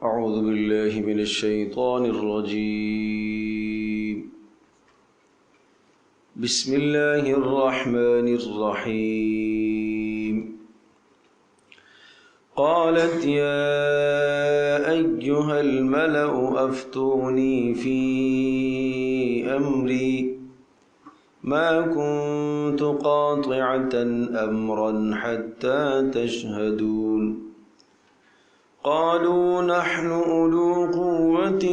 أعوذ بالله من الشيطان الرجيم. بسم الله الرحمن الرحيم. قالت يا أيها الملأ أفتوني في أمري ما كنت قاطعة أمرا حتى تشهدون. قالوا نحن أولو قوة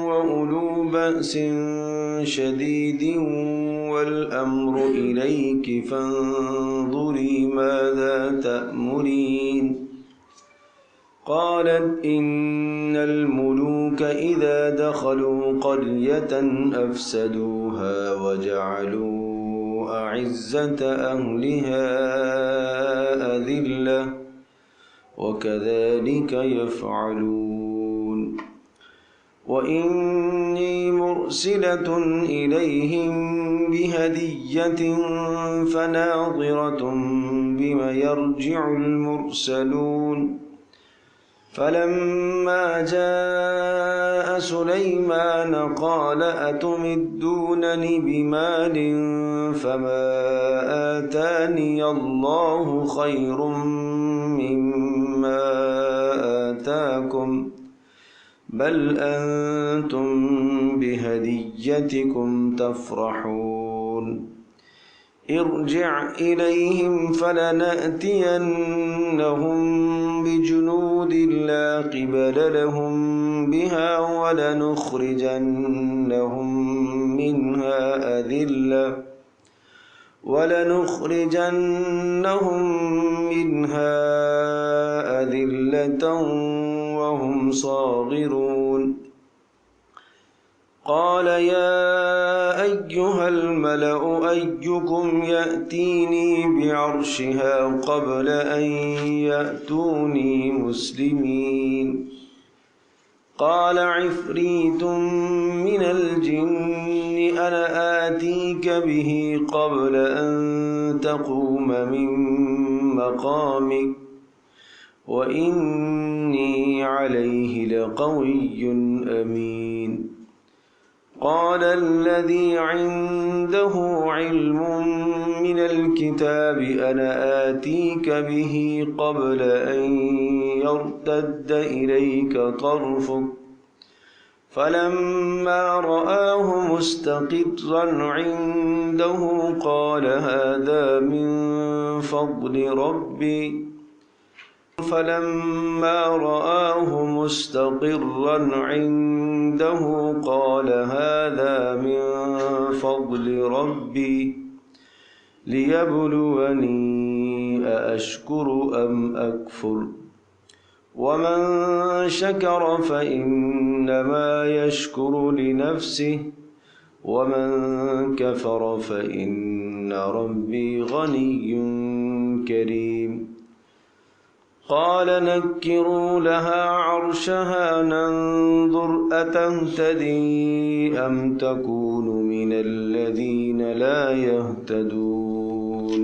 وأولو بأس شديد والأمر إليك فانظري ماذا تأمرين. قالت إن الملوك إذا دخلوا قرية أفسدوها وجعلوا أعزة أهلها أذلة وكذلك يفعلون. وإني مرسلة إليهم بهدية فناظرة بما يرجع المرسلون. فلما جاء سليمان قال أتمدونني بمال فما آتاني الله خير مما آتاكم بل أنتم بهديتكم تفرحون. ارجع إليهم فلنأتينهم بجنود لا قبل لهم بها ولنخرجنهم منها أذلة وهم صاغرون. قال يا أيها الملأ أيكم يأتيني بعرشها قبل أن يأتوني مسلمين. قال عفريت من الجن أنا آتيك به قبل أن تقوم من مقامك وإني عليه لقوي أمين. قال الذي عنده علم من الكتاب أنا آتيك به قبل أن يرتد إليك طرفك فلما رآه مستقرا عنده قال هذا من فضل ربي. فلما رآه مستقرا عنده قال هذا من فضل ربي ليبلوني أأشكر أم أكفر ومن شكر فإنما يشكر لنفسه ومن كفر فإن ربي غني كريم. قال نكروا لها عرشها ننظر أتهتدي أم تكون من الذين لا يهتدون.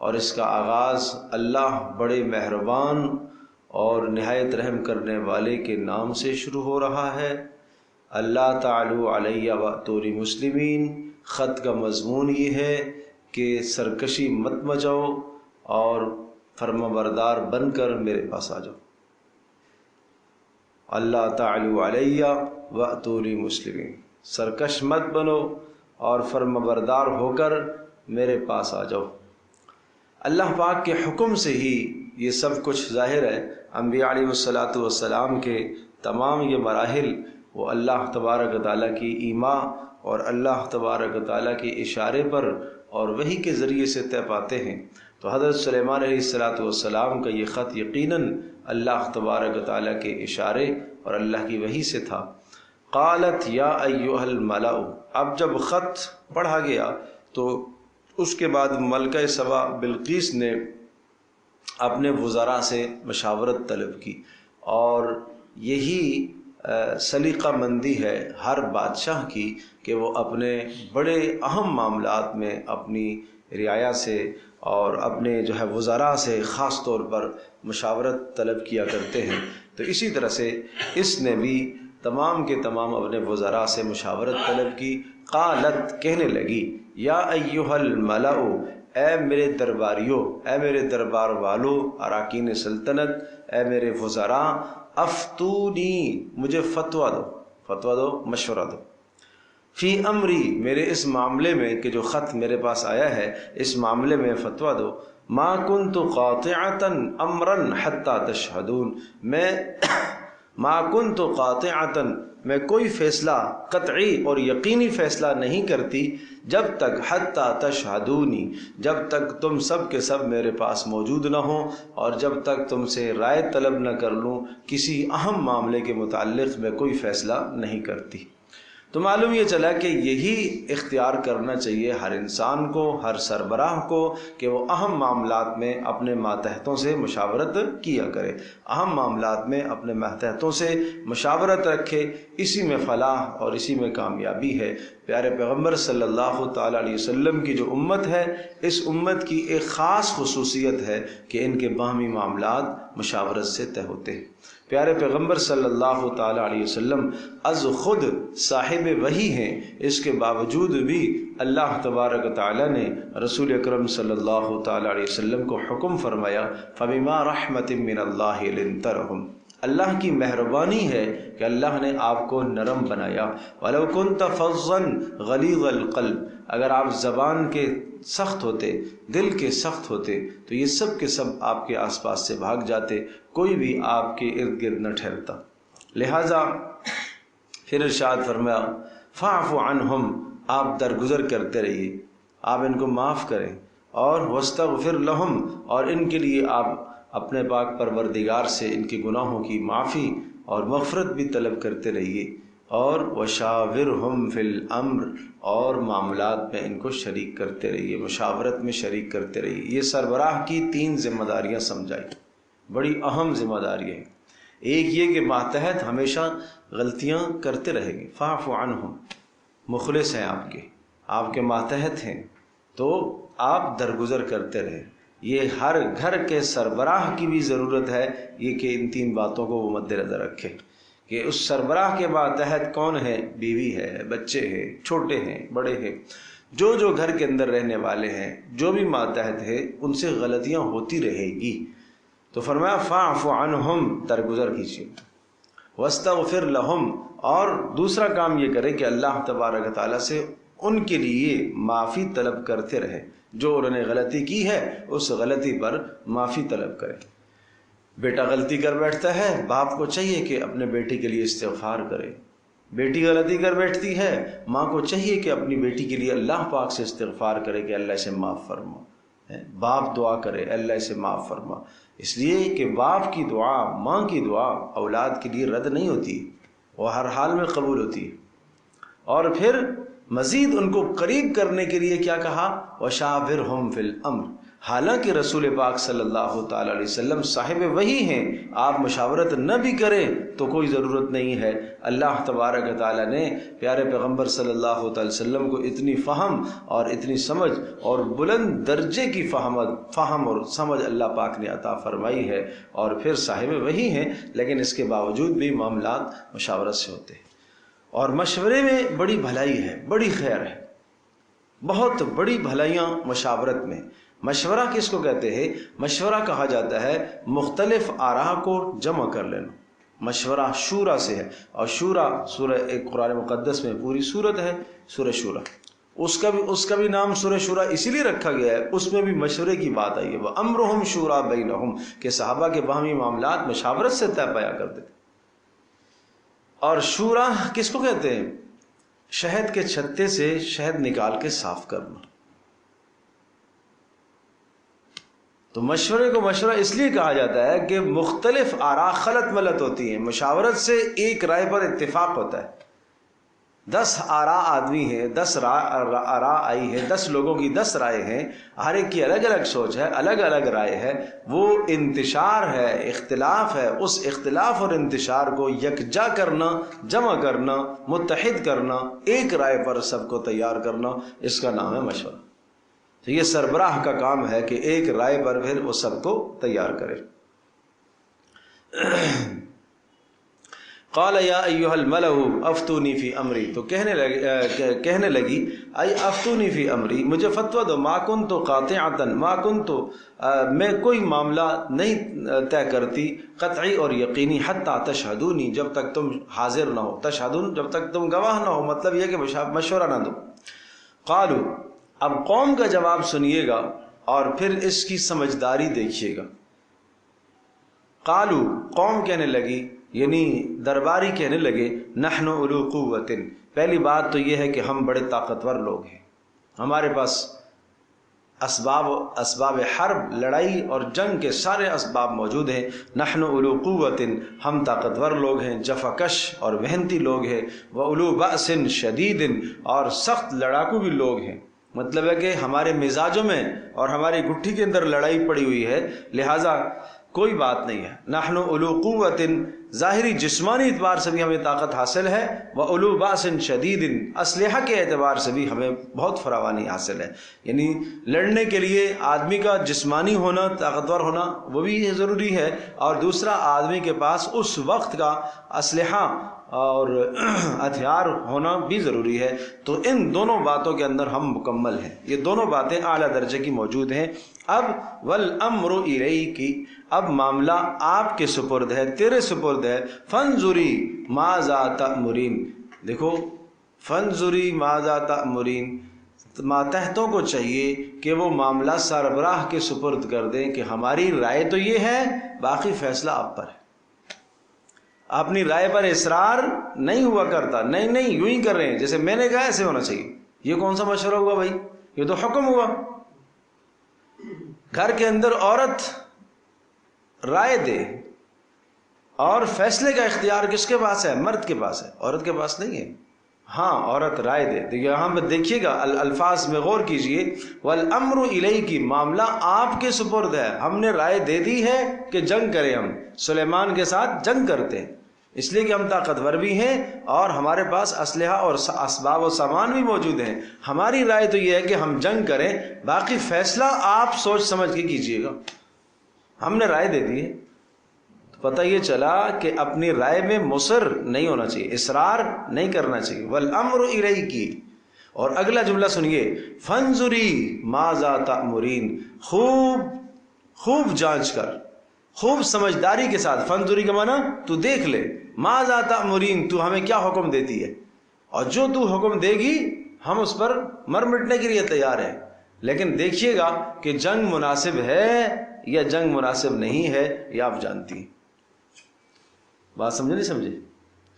اور اس کا آغاز اللہ بڑے مہربان اور نہایت رحم کرنے والے کے نام سے شروع ہو رہا ہے۔ اللہ تعالی علیہ واتونی مسلمین، خط کا مضمون یہ ہے کہ سرکشی مت مچاؤ اور فرما بردار بن کر میرے پاس آ جاؤ۔ اللہ تعالی علیہ واتونی مسلمین، سرکش مت بنو اور فرما بردار ہو کر میرے پاس آ جاؤ۔ اللہ پاک کے حکم سے ہی یہ سب کچھ ظاہر ہے۔ انبیاء علیہ الصلاۃ والسلام کے تمام یہ مراحل وہ اللہ تبارک و تعالیٰ کی ایما اور اللہ تبارک و تعالیٰ کے اشارے پر اور وحی کے ذریعے سے طے پاتے ہیں۔ تو حضرت سلیمان علیہ الصلاۃ والسلام کا یہ خط یقیناً اللہ تبارک و تعالیٰ کے اشارے اور اللہ کی وحی سے تھا۔ قالت یا ایھا الملأ، اب جب خط پڑھا گیا تو اس کے بعد ملکہ سبا بلقیس نے اپنے وزراء سے مشاورت طلب کی، اور یہی سلیقہ مندی ہے ہر بادشاہ کی کہ وہ اپنے بڑے اہم معاملات میں اپنی رعایا سے اور اپنے وزراء سے خاص طور پر مشاورت طلب کیا کرتے ہیں۔ تو اسی طرح سے اس نے بھی تمام کے تمام اپنے وزراء سے مشاورت طلب کی۔ قالت، کہنے لگی، یا ایھا الملأ، اے میرے درباریوں، اے میرے دربار والوں، اراکین سلطنت، اے میرے وزراء، افتونی، مجھے فتویٰ دو، فتویٰ دو، مشورہ دو، فی امری، میرے اس معاملے میں کہ جو خط میرے پاس آیا ہے اس معاملے میں فتویٰ دو۔ ما کنت قاطعۃ امرا حتی تشہدون، میں ما کنت قاطعۃ، میں کوئی فیصلہ قطعی اور یقینی فیصلہ نہیں کرتی جب تک حتی تشہدونی، جب تک تم سب کے سب میرے پاس موجود نہ ہوں اور جب تک تم سے رائے طلب نہ کر لوں کسی اہم معاملے کے متعلق میں کوئی فیصلہ نہیں کرتی۔ تو معلوم یہ چلا کہ یہی اختیار کرنا چاہیے ہر انسان کو، ہر سربراہ کو، کہ وہ اہم معاملات میں اپنے ماتحتوں سے مشاورت کیا کرے، اہم معاملات میں اپنے ماتحتوں سے مشاورت رکھے، اسی میں فلاح اور اسی میں کامیابی ہے۔ پیارے پیغمبر صلی اللہ تعالیٰ علیہ وسلم کی جو امت ہے، اس امت کی ایک خاص خصوصیت ہے کہ ان کے باہمی معاملات مشاورت سے طے ہوتے ہیں۔ پیارے پیغمبر صلی اللہ تعالیٰ علیہ وسلم از خود صاحب وحی ہیں، اس کے باوجود بھی اللہ تبارک و تعالیٰ نے رسول اکرم صلی اللہ تعالیٰ علیہ وسلم کو حکم فرمایا، فبما رحمت من اللہ لنت لہم، اللہ کی مہربانی ہے کہ اللہ نے آپ کو نرم بنایا۔ وَلَوْ كُنْتَ فَظًّا غَلِيظَ الْقَلْبِ، اگر آپ زبان کے سخت ہوتے، دل کے سخت ہوتے تو یہ سب کے سب آپ کے آس پاس سے بھاگ جاتے، کوئی بھی آپ کے ارد گرد نہ ٹھہرتا۔ لہٰذا پھر ارشاد فرمایا، فَاعْفُ عَنْهُمْ، آپ درگزر کرتے رہیے، آپ ان کو معاف کریں، اور وَاسْتَغْفِرْ لَهُمْ، اور ان کے لیے آپ اپنے پاک پروردگار سے ان کے گناہوں کی معافی اور مغفرت بھی طلب کرتے رہیے، اور وَشَاوِرْهُمْ فِي الْأَمْرِ، اور معاملات میں ان کو شریک کرتے رہیے، مشاورت میں شریک کرتے رہیے۔ یہ سربراہ کی 3 ذمہ داریاں سمجھائی، بڑی اہم ذمہ داریاں ہیں۔ ایک یہ کہ ماتحت ہمیشہ غلطیاں کرتے رہیں گے، فاعف عنہم، مخلص ہیں آپ کے ماتحت ہیں تو آپ درگزر کرتے رہیں۔ یہ ہر گھر کے سربراہ کی بھی ضرورت ہے یہ کہ ان 3 باتوں کو وہ مد نظر رکھے کہ اس سربراہ کے ماتحت کون ہے، بیوی ہے، بچے ہیں، چھوٹے ہیں، بڑے ہیں، جو گھر کے اندر رہنے والے ہیں، جو بھی ماتحت ہے، ان سے غلطیاں ہوتی رہے گی۔ تو فرمایا فاعف عنہم، درگزر کیجیے، واستغفر لہم، اور دوسرا کام یہ کرے کہ اللہ تبارک تعالیٰ سے ان کے لیے معافی طلب کرتے رہے، جو انہوں نے غلطی کی ہے اس غلطی پر معافی طلب کرے۔ بیٹا غلطی کر بیٹھتا ہے، باپ کو چاہیے کہ اپنے بیٹی کے لیے استغفار کرے۔ بیٹی غلطی کر بیٹھتی ہے، ماں کو چاہیے کہ اپنی بیٹی کے لیے اللہ پاک سے استغفار کرے کہ اللہ اسے معاف فرما۔ باپ دعا کرے اللہ اسے معاف فرما، اس لیے کہ باپ کی دعا، ماں کی دعا اولاد کے لیے رد نہیں ہوتی، وہ ہر حال میں قبول ہوتی ہے۔ اور پھر مزید ان کو قریب کرنے کے لیے کیا کہا، وَشَاوِرْهُمْ فِي الْأَمْرِ، حالانکہ رسول پاک صلی اللہ تعالی علیہ وسلم صاحب وحی ہیں، آپ مشاورت نہ بھی کریں تو کوئی ضرورت نہیں ہے۔ اللہ تبارک و تعالی نے پیارے پیغمبر صلی اللہ تعالی وسلم کو اتنی فہم اور اتنی سمجھ اور بلند درجے کی فہم اور سمجھ اللہ پاک نے عطا فرمائی ہے، اور پھر صاحب وحی ہیں، لیکن اس کے باوجود بھی معاملات مشاورت سے ہوتے ہیں۔ اور مشورے میں بڑی بھلائی ہے، بڑی خیر ہے، بہت بڑی بھلائیاں مشاورت میں۔ مشورہ کس کو کہتے ہیں؟ مشورہ کہا جاتا ہے مختلف آراء کو جمع کر لینا۔ مشورہ شورا سے ہے، اور شورا سورہ ایک قرآن مقدس میں پوری سورت ہے، سورہ شورا۔ اس کا بھی نام سورہ شورا اسی لیے رکھا گیا ہے، اس میں بھی مشورے کی بات آئی ہے، وَأَمْرُهُمْ شُورَى بَيْنَهُمْ، کہ صحابہ کے باہمی معاملات مشاورت سے طے پایا کرتے تھے۔ اور شورا کس کو کہتے ہیں؟ شہد کے چھتے سے شہد نکال کے صاف کرنا۔ تو مشورے کو مشورہ اس لیے کہا جاتا ہے کہ مختلف آراء خلط ملط ہوتی ہیں، مشاورت سے ایک رائے پر اتفاق ہوتا ہے۔ 10 آراء آدمی ہیں، 10 آراء آئی ہے، 10 لوگوں کی 10 رائے ہیں، ہر ایک کی الگ الگ سوچ ہے، الگ الگ رائے ہے، وہ انتشار ہے، اختلاف ہے، اس اختلاف اور انتشار کو یکجا کرنا، جمع کرنا، متحد کرنا، ایک رائے پر سب کو تیار کرنا، اس کا نام ہے مشورہ۔ تو یہ سربراہ کا کام ہے کہ ایک رائے پر پھر وہ سب کو تیار کرے۔ قال یا ایھا الملأ افتونی فی امری، تو کہنے لگی ای افتونی فی امری، مجھے فتویٰ دو، ما کنت قاطعۃ، ما کنت، میں کوئی معاملہ نہیں طے کرتی قطعی اور یقینی، حتی تشہدونی، جب تک تم حاضر نہ ہو، تشہدون جب تک تم گواہ نہ ہو، مطلب یہ کہ مشورہ نہ دو۔ قالوا، اب قوم کا جواب سنیے گا اور پھر اس کی سمجھداری دیکھیے گا۔ قالو، قوم کہنے لگی، یعنی درباری کہنے لگے، نحن اولو قوت، پہلی بات تو یہ ہے کہ ہم بڑے طاقتور لوگ ہیں، ہمارے پاس اسباب حرب، لڑائی اور جنگ کے سارے اسباب موجود ہیں۔ نحن اولو قوت، ہم طاقتور لوگ ہیں، جفاکش اور محنتی لوگ ہیں، واولو بأس شدید، اور سخت لڑاکو بھی لوگ ہیں۔ مطلب ہے کہ ہمارے مزاجوں میں اور ہماری گٹھی کے اندر لڑائی پڑی ہوئی ہے، لہٰذا کوئی بات نہیں ہے۔ نحن اولو قوت، ظاہری جسمانی اعتبار سے بھی ہمیں طاقت حاصل ہے، واولو باس شدید، اسلحہ کے اعتبار سے بھی ہمیں بہت فراوانی حاصل ہے۔ یعنی لڑنے کے لیے آدمی کا جسمانی ہونا، طاقتور ہونا وہ بھی ضروری ہے، اور دوسرا آدمی کے پاس اس وقت کا اسلحہ اور ہتھیار ہونا بھی ضروری ہے۔ تو ان دونوں باتوں کے اندر ہم مکمل ہیں، یہ دونوں باتیں اعلیٰ درجے کی موجود ہیں۔ اب والامر الیک، اب معاملہ آپ کے سپرد ہے، تیرے سپرد ہے۔ فانظری ماذا تأمرین، دیکھو فانظری ماذا تأمرین، ماتحتوں کو چاہیے کہ وہ معاملہ سربراہ کے سپرد کر دیں کہ ہماری رائے تو یہ ہے، باقی فیصلہ آپ پر ہے۔ اپنی رائے پر اصرار نہیں ہوا کرتا، نہیں یوں ہی کر رہے ہیں جیسے میں نے کہا ایسے ہونا چاہیے، یہ کون سا مشورہ ہوا بھائی، یہ تو حکم ہوا۔ گھر کے اندر عورت رائے دے اور فیصلے کا اختیار کس کے پاس ہے؟ مرد کے پاس ہے، عورت کے پاس نہیں ہے۔ ہاں عورت رائے دے، یہاں پہ دیکھیے گا الفاظ میں غور کیجئے، والامر الیک، معاملہ آپ کے سپرد ہے، ہم نے رائے دے دی ہے کہ جنگ کریں، ہم سلیمان کے ساتھ جنگ کرتے ہیں، اس لیے کہ ہم طاقتور بھی ہیں اور ہمارے پاس اسلحہ اور اسباب و سامان بھی موجود ہیں۔ ہماری رائے تو یہ ہے کہ ہم جنگ کریں، باقی فیصلہ آپ سوچ سمجھ کے کیجئے گا، ہم نے رائے دے دی ہے۔ پتہ یہ چلا کہ اپنی رائے میں مصر نہیں ہونا چاہیے، اصرار نہیں کرنا چاہیے۔ والامر الیک، اور اگلا جملہ سنیے، فانظری ماذا تأمرین، خوب جانچ کر، خوب سمجھداری کے ساتھ، فانظری کا معنی تو دیکھ لے، ماذا تأمرین، تو ہمیں کیا حکم دیتی ہے، اور جو تو حکم دے گی ہم اس پر مر مٹنے کے لیے تیار ہیں، لیکن دیکھیے گا کہ جنگ مناسب ہے یا جنگ مناسب نہیں ہے، یہ آپ جانتی ہیں۔ بات سمجھے نہیں سمجھے؟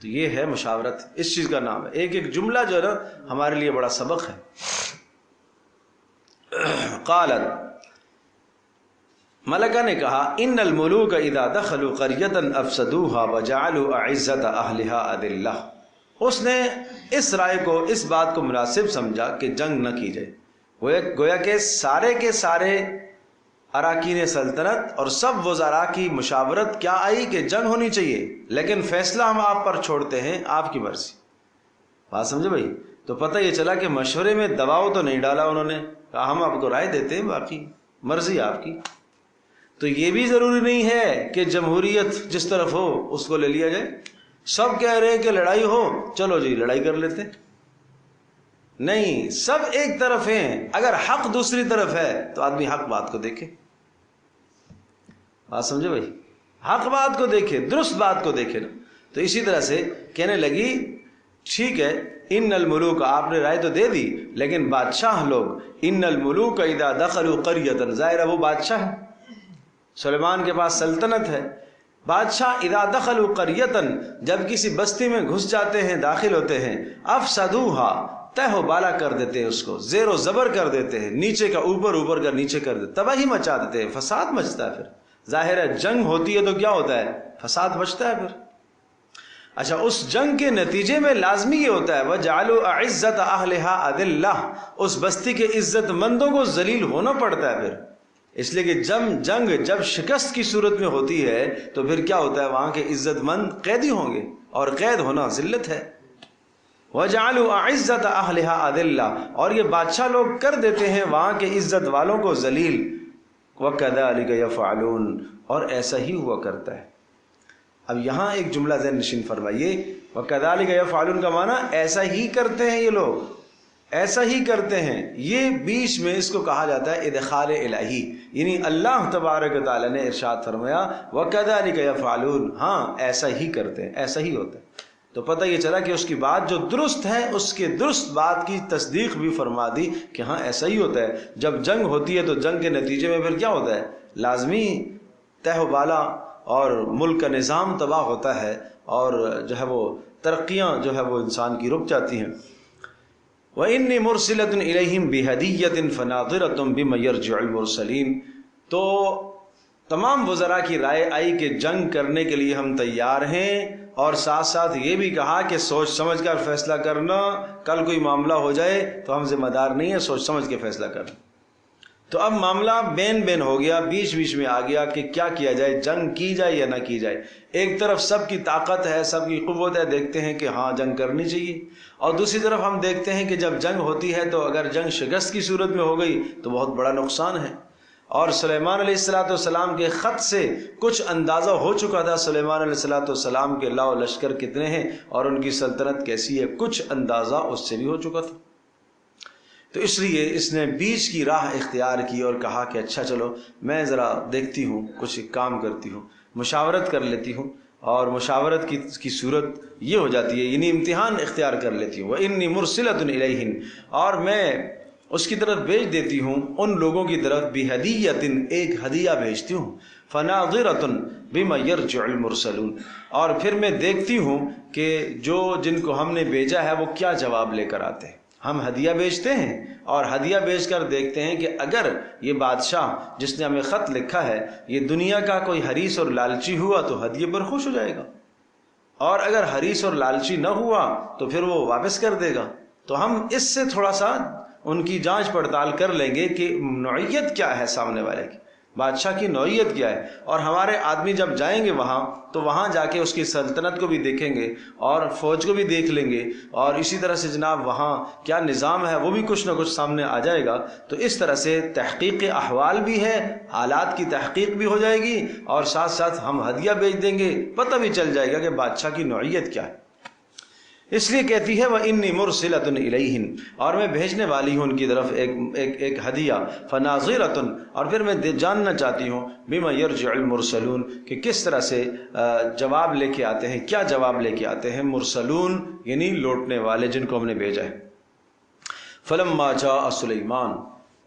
تو یہ ہے مشاورت، اس چیز کا نام ہے۔ ایک جملہ جو ہے نا ہمارے لیے بڑا سبق ہے۔ قالت، ملکہ نے کہا، ان الملوک اذا دخلوا قریۃ افسدوها وجعلوا اعزۃ اہلها اذلہ، اس نے اس رائے کو، اس بات کو مناسب سمجھا کہ جنگ نہ کی جائے، گویا کہ سارے کے سارے اراکین سلطنت اور سب وزراء کی مشاورت کیا آئی کہ جنگ ہونی چاہیے، لیکن فیصلہ ہم آپ پر چھوڑتے ہیں، آپ کی مرضی۔ بات سمجھے بھائی؟ تو پتہ یہ چلا کہ مشورے میں دباؤ تو نہیں ڈالا انہوں نے، کہا ہم آپ کو رائے دیتے ہیں، باقی مرضی آپ کی۔ تو یہ بھی ضروری نہیں ہے کہ جمہوریت جس طرف ہو اس کو لے لیا جائے۔ سب کہہ رہے ہیں کہ لڑائی ہو، چلو جی لڑائی کر لیتے، نہیں، سب ایک طرف ہیں۔ اگر حق دوسری طرف ہے تو آدمی حق بات کو دیکھے۔ بات سمجھے بھائی؟ حق بات کو دیکھے، درست بات کو دیکھے نا۔ تو اسی طرح سے کہنے لگی ٹھیک ہے، ان الملوک، آپ نے رائے تو دے دی، لیکن بادشاہ لوگ، ان الملوک اذا دخلوا قریۃ، ظاہر ہے وہ بادشاہ ہے، سلیمان کے پاس سلطنت ہے۔ بادشاہ اذا دخلوا قریۃ، جب کسی بستی میں گھس جاتے ہیں، داخل ہوتے ہیں، افسدوها، تہ و بالا کر دیتے ہیں، اس کو زیر و زبر کر دیتے ہیں، نیچے کا اوپر، اوپر کا نیچے کر دیتے، تباہی مچا دیتے ہیں، فساد مچتا ہے۔ پھر ظاہر ہے جنگ ہوتی ہے تو کیا ہوتا ہے؟ فساد مچتا ہے پھر۔ اچھا، اس جنگ کے نتیجے میں لازمی یہ ہوتا ہے وَجَعَلُوا أَعِزَّةَ أَهْلِهَا أَذِلَّةً، اس بستی کے عزت مندوں کو ذلیل ہونا پڑتا ہے پھر، اس لیے کہ جنگ جب شکست کی صورت میں ہوتی ہے تو پھر کیا ہوتا ہے؟ وہاں کے عزت مند قیدی ہوں گے، اور قید ہونا ذلت ہے۔ وَجَعَلُوا أَعِزَّةَ أَهْلِهَا أَذِلَّةً، اور یہ بادشاہ لوگ کر دیتے ہیں وہاں کے عزت والوں کو ذلیل۔ وَكَذَلِكَ يَفْعَلُونَ، اور ایسا ہی ہوا کرتا ہے۔ اب یہاں ایک جملہ ذہن نشین فرمائیے، وَكَذَلِكَ يَفْعَلُونَ کا معنی ایسا ہی کرتے ہیں، یہ لوگ ایسا ہی کرتے ہیں۔ یہ بیچ میں اس کو کہا جاتا ہے ادخال الہی، یعنی اللہ تبارک و تعالی نے ارشاد فرمایا وَكَذَلِكَ يَفْعَلُونَ، ہاں ایسا ہی کرتے ہیں، ایسا ہی ہوتا ہے۔ تو پتہ یہ چلا کہ اس کی بات جو درست ہے، اس کے درست بات کی تصدیق بھی فرما دی کہ ہاں ایسا ہی ہوتا ہے۔ جب جنگ ہوتی ہے تو جنگ کے نتیجے میں پھر کیا ہوتا ہے؟ لازمی تہ و بالا اور ملک کا نظام تباہ ہوتا ہے، اور جو ہے وہ ترقیاں جو ہے وہ انسان کی رک جاتی ہیں۔ وَإِنِّي مُرْسِلَةٌ إِلَيْهِمْ بِهَدِيَّةٍ فَنَاظِرَةٌ بِمَ يَرْجِعُ الْمُرْسَلِينَ، تو تمام وزراء کی رائے آئی کہ جنگ کرنے کے لیے ہم تیار ہیں، اور ساتھ ساتھ یہ بھی کہا کہ سوچ سمجھ کر فیصلہ کرنا، کل کوئی معاملہ ہو جائے تو ہم ذمہ دار نہیں ہیں، سوچ سمجھ کے فیصلہ کرنا۔ تو اب معاملہ بین ہو گیا، بیچ میں آ گیا کہ کیا کیا جائے، جنگ کی جائے یا نہ کی جائے۔ ایک طرف سب کی طاقت ہے، سب کی قوت ہے، دیکھتے ہیں کہ ہاں جنگ کرنی چاہیے، اور دوسری طرف ہم دیکھتے ہیں کہ جب جنگ ہوتی ہے تو اگر جنگ شکست کی صورت میں ہو گئی تو بہت بڑا نقصان ہے۔ اور سلیمان علیہ السلام کے خط سے کچھ اندازہ ہو چکا تھا سلیمان علیہ السلام کے لاؤ لشکر کتنے ہیں اور ان کی سلطنت کیسی ہے، کچھ اندازہ اس سے بھی ہو چکا تھا۔ تو اس لیے اس نے بیچ کی راہ اختیار کی اور کہا کہ اچھا چلو میں ذرا دیکھتی ہوں، کچھ کام کرتی ہوں، مشاورت کر لیتی ہوں، اور مشاورت کی صورت یہ ہو جاتی ہے، یعنی امتحان اختیار کر لیتی ہوں۔ وَإِنِّي مُرْسِلَةٌ إِلَيْهِمْ، اور میں اس کی طرف بھیج دیتی ہوں، ان لوگوں کی طرف بِهَدِيَّةٍ، ایک ہدیہ بھیجتی ہوں، فَنَاظِرَةٌ بِمَا يَرْجِعُ الْمُرْسَلُونَ، اور پھر میں دیکھتی ہوں کہ جن کو ہم نے بھیجا ہے وہ کیا جواب لے کر آتے ہیں۔ ہم ہدیہ بیچتے ہیں اور ہدیہ بیچ کر دیکھتے ہیں کہ اگر یہ بادشاہ جس نے ہمیں خط لکھا ہے یہ دنیا کا کوئی حریص اور لالچی ہوا تو ہدیے پر خوش ہو جائے گا، اور اگر حریص اور لالچی نہ ہوا تو پھر وہ واپس کر دے گا۔ تو ہم اس سے تھوڑا سا ان کی جانچ پڑتال کر لیں گے کہ نوعیت کیا ہے سامنے والے کی، بادشاہ کی نوعیت کیا ہے، اور ہمارے آدمی جب جائیں گے وہاں تو وہاں جا کے اس کی سلطنت کو بھی دیکھیں گے اور فوج کو بھی دیکھ لیں گے، اور اسی طرح سے جناب وہاں کیا نظام ہے وہ بھی کچھ نہ کچھ سامنے آ جائے گا۔ تو اس طرح سے تحقیق احوال بھی ہے، حالات کی تحقیق بھی ہو جائے گی، اور ساتھ ساتھ ہم ہدیہ بیچ دیں گے، پتہ بھی چل جائے گا کہ بادشاہ کی نوعیت کیا ہے۔ اس لیے کہتی ہے وَإِنِّي مُرْسِلَةٌ إِلَيْهِمْ، اور میں بھیجنے والی ہوں ان کی طرف ایک ہدیہ، فَنَاظِرَةٌ، اور پھر میں جاننا چاہتی ہوں بِمَا يَرْجِعُ الْمُرْسَلُونَ، کہ کس طرح سے جواب لے کے آتے ہیں، کیا جواب لے کے آتے ہیں مرسلون، یعنی لوٹنے والے جن کو ہم نے بھیجا ہے۔ فَلَمَّا جَاءَ سُلَيْمَانُ،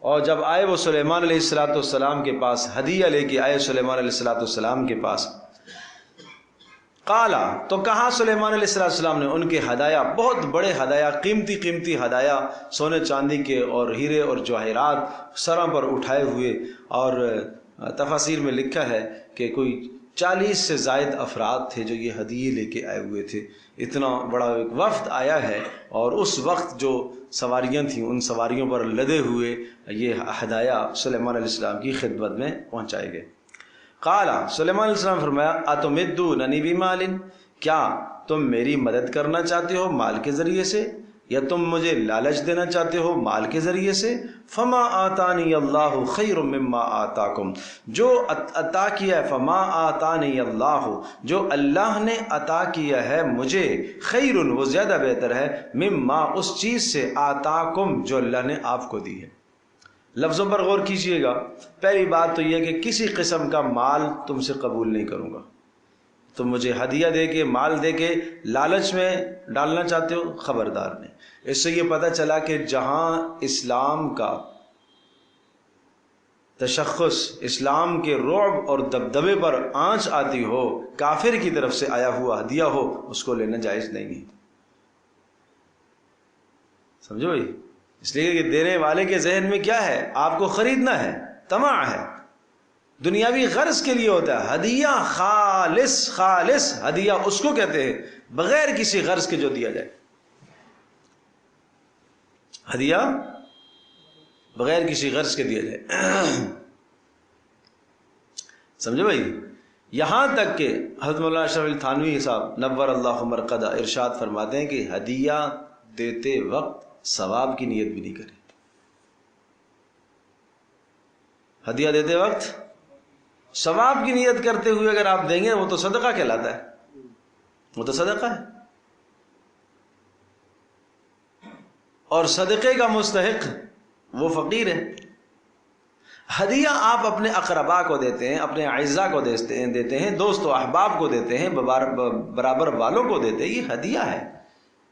اور جب آئے وہ سلیمان علیہ السلام کے پاس، ہدیہ لے کے آئے سلیمان علیہ السلام کے پاس، قالا، تو کہا سلیمان علیہ السلام نے ان کے ہدایا، بہت بڑے ہدایا، قیمتی ہدایا، سونے چاندی کے اور ہیرے اور جواہرات سروں پر اٹھائے ہوئے، اور تفاسیر میں لکھا ہے کہ کوئی 40 سے زائد افراد تھے جو یہ ہدیے لے کے آئے ہوئے تھے. اتنا بڑا ایک وفد آیا ہے اور اس وقت جو سواریاں تھیں ان سواریوں پر لدے ہوئے یہ ہدایا سلیمان علیہ السلام کی خدمت میں پہنچائے گئے. قال سلیمان علیہ السلام فرمایا اتمدوننی بمال، کیا تم میری مدد کرنا چاہتے ہو مال کے ذریعے سے، یا تم مجھے لالچ دینا چاہتے ہو مال کے ذریعے سے؟ فما آتانی اللہ خیر مما آتاکم، جو عطا کیا ہے، فما آتانی اللہ، جو اللہ نے عطا کیا ہے مجھے، خیر وہ زیادہ بہتر ہے، مما اس چیز سے، آتاکم جو اللہ نے آپ کو دی ہے. لفظوں پر غور کیجئے گا. پہلی بات تو یہ کہ کسی قسم کا مال تم سے قبول نہیں کروں گا. تم مجھے ہدیہ دے کے، مال دے کے لالچ میں ڈالنا چاہتے ہو، خبردار نہیں. اس سے یہ پتہ چلا کہ جہاں اسلام کا تشخص، اسلام کے رعب اور دبدبے پر آنچ آتی ہو، کافر کی طرف سے آیا ہوا ہدیہ ہو، اس کو لینا جائز نہیں ہے. سمجھو بھائی؟ اس لیے کہ دینے والے کے ذہن میں کیا ہے؟ آپ کو خریدنا ہے، طمع ہے، دنیاوی غرض کے لیے ہوتا ہے. ہدیہ خالص ہدیہ اس کو کہتے ہیں بغیر کسی غرض کے جو دیا جائے. ہدیہ بغیر کسی غرض کے دیا جائے. سمجھے بھائی؟ یہاں تک کہ حضرت مولانا اشرف علی تھانوی صاحب نور اللہ مرقدہ ارشاد فرماتے ہیں کہ ہدیہ دیتے وقت ثواب کی نیت بھی نہیں کرے. ہدیہ دیتے وقت ثواب کی نیت کرتے ہوئے اگر آپ دیں گے وہ تو صدقہ کہلاتا ہے، وہ تو صدقہ ہے. اور صدقے کا مستحق وہ فقیر ہے. ہدیہ آپ اپنے اقربا کو دیتے ہیں، اپنے اعزاء کو دیتے ہیں، دوست و احباب کو دیتے ہیں، برابر والوں کو دیتے ہیں. یہ ہدیہ ہے،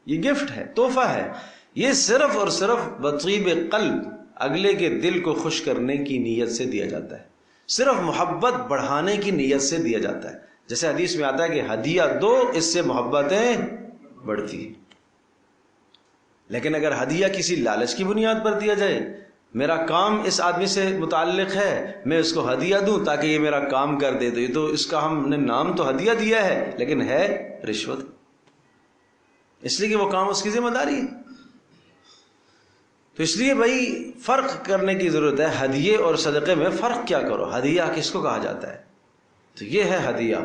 یہ گفٹ ہے، تحفہ ہے. یہ صرف اور صرف بطیب قلب، اگلے کے دل کو خوش کرنے کی نیت سے دیا جاتا ہے، صرف محبت بڑھانے کی نیت سے دیا جاتا ہے. جیسے حدیث میں آتا ہے کہ ہدیہ دو، اس سے محبتیں بڑھتی ہیں. لیکن اگر ہدیہ کسی لالچ کی بنیاد پر دیا جائے، میرا کام اس آدمی سے متعلق ہے، میں اس کو ہدیہ دوں تاکہ یہ میرا کام کر دے، تو یہ تو اس کا ہم نے نام تو ہدیہ دیا ہے لیکن ہے رشوت، اس لیے کہ وہ کام اس کی ذمہ داری ہے. تو اس لیے بھائی فرق کرنے کی ضرورت ہے. ہدیے اور صدقے میں فرق کیا کرو. ہدیہ کس کو کہا جاتا ہے؟ تو یہ ہے ہدیہ.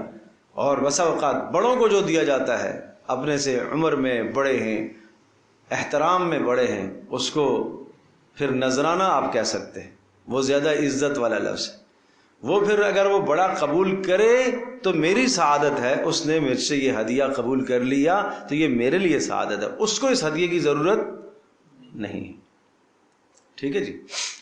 اور بسا اوقات بڑوں کو جو دیا جاتا ہے، اپنے سے عمر میں بڑے ہیں، احترام میں بڑے ہیں، اس کو پھر نذرانہ آپ کہہ سکتے ہیں، وہ زیادہ عزت والا لفظ ہے. وہ پھر اگر وہ بڑا قبول کرے تو میری سعادت ہے، اس نے مجھ سے یہ ہدیہ قبول کر لیا تو یہ میرے لیے سعادت ہے، اس کو اس ہدیے کی ضرورت نہیں. ٹھیک ہے جی.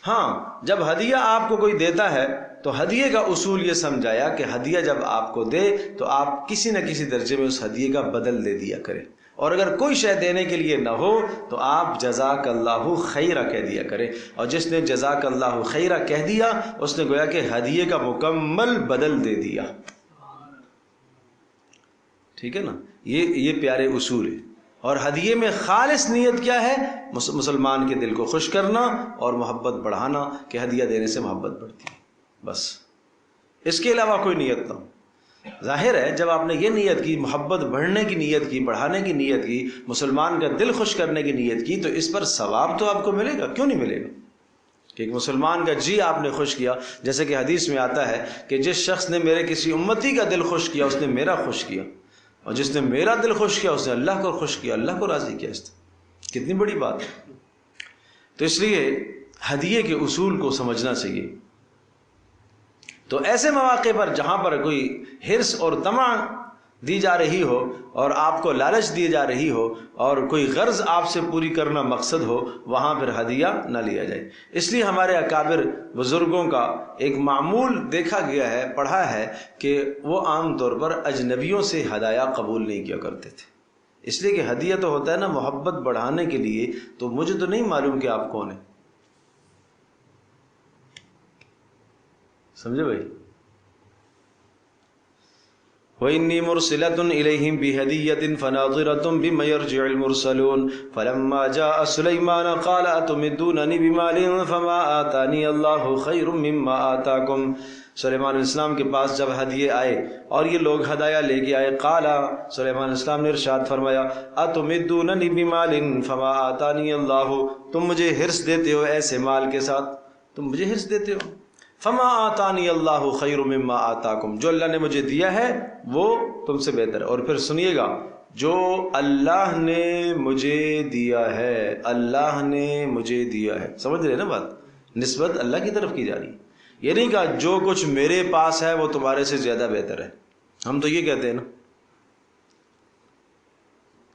ہاں جب ہدیہ آپ کو کوئی دیتا ہے تو ہدیے کا اصول یہ سمجھایا کہ ہدیہ جب آپ کو دے تو آپ کسی نہ کسی درجے میں اس ہدیے کا بدل دے دیا کریں، اور اگر کوئی شے دینے کے لیے نہ ہو تو آپ جزاک اللہ خیرہ کہہ دیا کریں. اور جس نے جزاک اللہ خیرہ کہہ دیا اس نے گویا کہ ہدیے کا مکمل بدل دے دیا. ٹھیک ہے نا؟ یہ پیارے اصول ہے. اور ہدیے میں خالص نیت کیا ہے؟ مسلمان کے دل کو خوش کرنا اور محبت بڑھانا، کہ ہدیہ دینے سے محبت بڑھتی ہے، بس اس کے علاوہ کوئی نیت نہ ہو. ظاہر ہے جب آپ نے یہ نیت کی، محبت بڑھنے کی نیت کی، بڑھانے کی نیت کی، مسلمان کا دل خوش کرنے کی نیت کی، تو اس پر ثواب تو آپ کو ملے گا. کیوں نہیں ملے گا؟ کہ ایک مسلمان کا جی آپ نے خوش کیا، جیسے کہ حدیث میں آتا ہے کہ جس شخص نے میرے کسی امتی کا دل خوش کیا اس نے میرا خوش کیا، اور جس نے میرا دل خوش کیا اس نے اللہ کو خوش کیا، اللہ کو راضی کیا. اس کتنی بڑی بات ہے. تو اس لیے ہدیے کے اصول کو سمجھنا چاہیے. تو ایسے مواقع پر جہاں پر کوئی حرص اور طمع دی جا رہی ہو اور آپ کو لالچ دی جا رہی ہو اور کوئی غرض آپ سے پوری کرنا مقصد ہو، وہاں پھر ہدیہ نہ لیا جائے. اس لیے ہمارے اکابر بزرگوں کا ایک معمول دیکھا گیا ہے، پڑھا ہے، کہ وہ عام طور پر اجنبیوں سے ہدایہ قبول نہیں کیا کرتے تھے. اس لیے کہ ہدیہ تو ہوتا ہے نا محبت بڑھانے کے لیے. تو مجھے تو نہیں معلوم کہ آپ کون ہیں. سمجھے بھائی؟ وإني مرسلة إليهم بهدية فناظرة بما يرجع المرسلون فلما جاء سليمان قال أتمدونني بمال فما آتاني الله خير مما آتاكم. سلیمان علیہ السلام کے پاس جب ہدیے آئے اور یہ لوگ ہدایہ لے کے آئے، قالا سلیمان علیہ السلام نے ارشاد فرمایا اتمدوننی بمال فما آتانی اللہ، تم مجھے حرص دیتے ہو ایسے مال کے ساتھ، تم مجھے حرص دیتے ہو. فما آتانی اللہ خیر مما آتاکم، جو اللہ نے مجھے دیا ہے وہ تم سے بہتر ہے. اور پھر سنیے گا، جو اللہ نے مجھے دیا ہے، اللہ نے مجھے دیا ہے، سمجھ رہے نا بات؟ نسبت اللہ کی طرف کی جا رہی ہے. یہ نہیں کہا جو کچھ میرے پاس ہے وہ تمہارے سے زیادہ بہتر ہے. ہم تو یہ کہتے ہیں نا.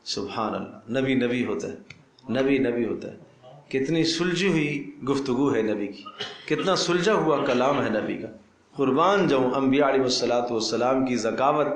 سبحان اللہ، نبی نبی ہوتا ہے، نبی نبی ہوتا ہے. کتنی سلجھی ہوئی گفتگو ہے نبی کی، کتنا سلجھا ہوا کلام ہے نبی کا. قربان جاؤں انبیاء علیہ الصلوۃ والسلام کی ذکاوت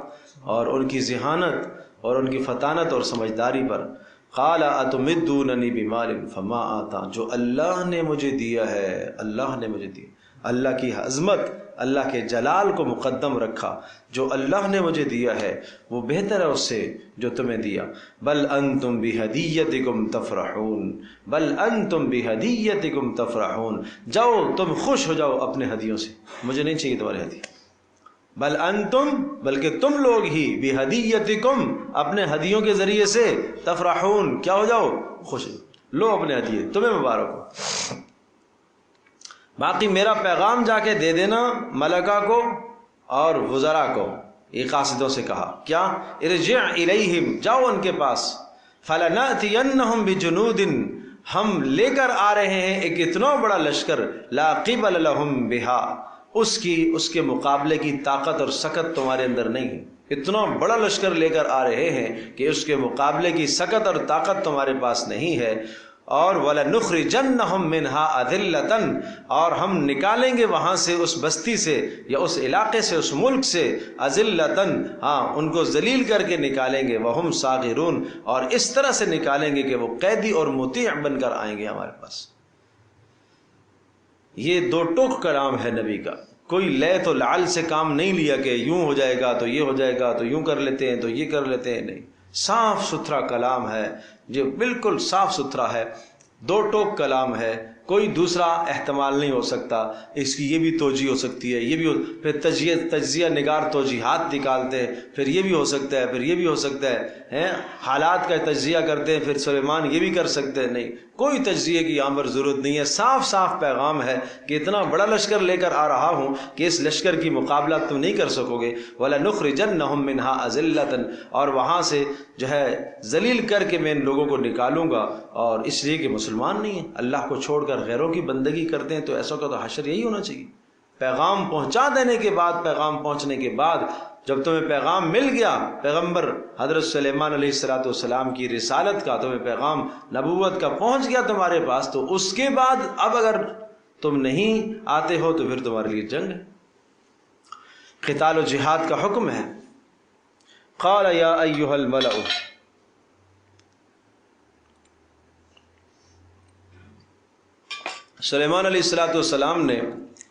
اور ان کی ذہانت اور ان کی فطانت اور سمجھداری پر. قال اتمدوننی بمال فما آتا، جو اللہ نے مجھے دیا ہے، اللہ نے مجھے دیا. اللہ کی عظمت، اللہ کے جلال کو مقدم رکھا. جو اللہ نے مجھے دیا ہے وہ بہتر ہے اس سے جو تمہیں دیا. بل انتم بہدیتکم تفرحون، بل انتم بہدیتکم تفرحون، جاؤ تم خوش ہو جاؤ اپنے ہدیوں سے، مجھے نہیں چاہیے تمہارے ہدیے. بل انتم، بلکہ تم لوگ ہی، بہدیتکم، اپنے ہدیوں کے ذریعے سے، تفرحون، کیا ہو جاؤ؟ خوش. لو اپنے ہدیے، تمہیں مبارک ہو. باقی میرا پیغام جا کے دے دینا ملکہ کو اور وزراء کو. یہ قاصدوں سے کہا کیا؟ ارجع الیہم، جاؤ ان کے پاس. فلنأتینہم بجنود، ہم لے کر آ رہے ہیں ایک اتنا بڑا لشکر، لا قبل لہم بہا، اس کے مقابلے کی طاقت اور سکت تمہارے اندر نہیں ہے. اتنا بڑا لشکر لے کر آ رہے ہیں کہ اس کے مقابلے کی سکت اور طاقت تمہارے پاس نہیں ہے. اور وَلَنُخْرِجَنَّهُمْ مِنْهَا أَذِلَّةً، اور ہم نکالیں گے وہاں سے، اس بستی سے یا اس علاقے سے، اس ملک سے، أَذِلَّةً، ہاں ان کو ذلیل کر کے نکالیں گے. وَهُمْ صَاغِرُونَ، اور اس طرح سے نکالیں گے کہ وہ قیدی اور مطیع بن کر آئیں گے ہمارے پاس. یہ دو ٹوک کلام ہے نبی کا. کوئی لیت و لعل سے کام نہیں لیا کہ یوں ہو جائے گا تو یہ ہو جائے گا، تو یوں کر لیتے ہیں تو یہ کر لیتے ہیں. نہیں، صاف ستھرا کلام ہے جو بالکل صاف ستھرا ہے. دو ٹوک کلام ہے، کوئی دوسرا احتمال نہیں ہو سکتا. اس کی یہ بھی توجیہ ہو سکتی ہے، یہ بھی پھر تجزیہ نگار توجیحات نکالتے ہیں، پھر یہ بھی ہو سکتا ہے، پھر یہ بھی ہو سکتا ہے. حالات کا تجزیہ کرتے ہیں، پھر سلیمان یہ بھی کر سکتے ہیں. نہیں، کوئی تجزیے کی یہاں پر ضرورت نہیں ہے. صاف صاف پیغام ہے کہ اتنا بڑا لشکر لے کر آ رہا ہوں کہ اس لشکر کی مقابلہ تم نہیں کر سکو گے. وَلَنُخْرِجَنَّهُمْ مِنْهَا أَذِلَّةً، اور وہاں سے جو ہے ذلیل کر کے میں ان لوگوں کو نکالوں گا. اور اس لیے کہ مسلمان نہیں ہیں، اللہ کو چھوڑ کر غیروں کی بندگی کرتے ہیں، تو ایسا کا تو حشر یہی ہونا چاہیے. پیغام پہنچا دینے کے بعد، پیغام پہنچنے کے بعد، جب تمہیں پیغام مل گیا پیغمبر حضرت سلیمان علیہ السلام کی رسالت کا، تمہیں پیغام نبوت کا پہنچ گیا تمہارے پاس، تو اس کے بعد اب اگر تم نہیں آتے ہو تو پھر تمہارے لیے جنگ ہے. قتال و جہاد کا حکم ہے. قال یا ایھا الملأ، سلیمان علیہ السلام نے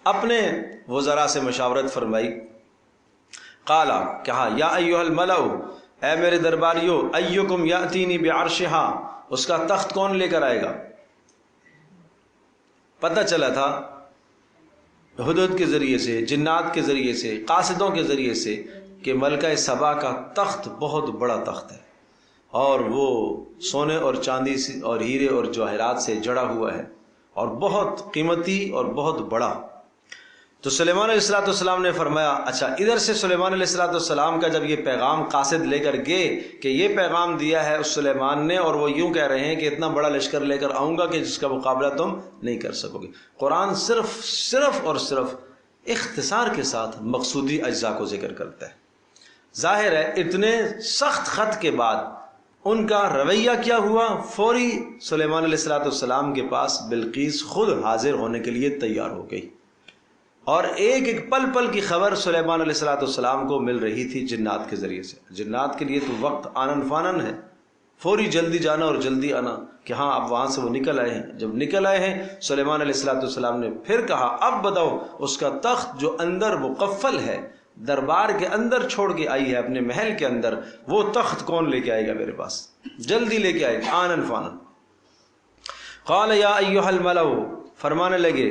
اپنے وزراء سے مشاورت فرمائی. قالا، کہا، یا ایھا الملأ، اے میرے درباریوں، ایکم یاتینی بعرشها، اس کا تخت کون لے کر آئے گا؟ پتہ چلا تھا ہدہد کے ذریعے سے، جنات کے ذریعے سے، قاصدوں کے ذریعے سے کہ ملکہ سبا کا تخت بہت بڑا تخت ہے اور وہ سونے اور چاندی سے اور ہیرے اور جواہرات سے جڑا ہوا ہے اور بہت قیمتی اور بہت بڑا. تو سلیمان علیہ السلام نے فرمایا، اچھا ادھر سے سلیمان علیہ السلام کا جب یہ پیغام قاصد لے کر گئے کہ یہ پیغام دیا ہے اس سلیمان نے، اور وہ یوں کہہ رہے ہیں کہ اتنا بڑا لشکر لے کر آؤں گا کہ جس کا مقابلہ تم نہیں کر سکو گے. قرآن صرف اور صرف اختصار کے ساتھ مقصودی اجزاء کو ذکر کرتا ہے. ظاہر ہے اتنے سخت خط کے بعد ان کا رویہ کیا ہوا؟ فوری سلیمان علیہ السلام کے پاس بلقیس خود حاضر ہونے کے لیے تیار ہو گئی، اور ایک ایک پل پل کی خبر سلیمان علیہ السلام کو مل رہی تھی جنات کے ذریعے سے. جنات کے لیے تو وقت آنن فانن ہے، فوری جلدی جانا اور جلدی آنا کہ ہاں اب وہاں سے وہ نکل آئے ہیں. جب نکل آئے ہیں سلیمان علیہ السلام نے پھر کہا، اب بتاؤ اس کا تخت جو اندر مقفل ہے، دربار کے اندر چھوڑ کے آئی ہے اپنے محل کے اندر، وہ تخت کون لے کے آئے گا میرے پاس؟ جلدی لے کے آئے گا آنن فانن۔ قال یا ایھا الملأ، فرمانے لگے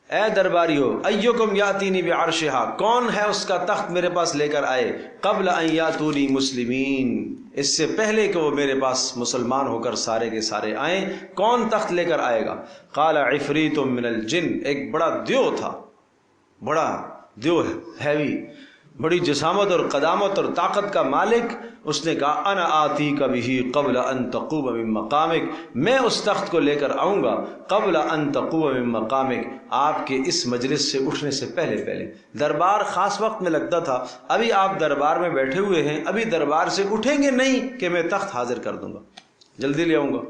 اے درباریو، ایکم یاتینی بعرشھا، کون ہے اس کا تخت میرے پاس لے کر آئے، قبل ان یاتونی مسلمین، اس سے پہلے کہ وہ میرے پاس مسلمان ہو کر سارے کے سارے آئیں، کون تخت لے کر آئے گا؟ قال عفریت من الجن، ایک بڑا دیو تھا، بڑا دیو ہیوی، بڑی جسامت اور قدامت اور طاقت کا مالک، اس نے کہا انا آتیک بہ قبل ان تقوم من مقامک، میں اس تخت کو لے کر آؤں گا قبل ان تقوم من مقامک، آپ کے اس مجلس سے اٹھنے سے پہلے پہلے۔ دربار خاص وقت میں لگتا تھا، ابھی آپ دربار میں بیٹھے ہوئے ہیں، ابھی دربار سے اٹھیں گے نہیں کہ میں تخت حاضر کر دوں گا، جلدی لے آؤں گا۔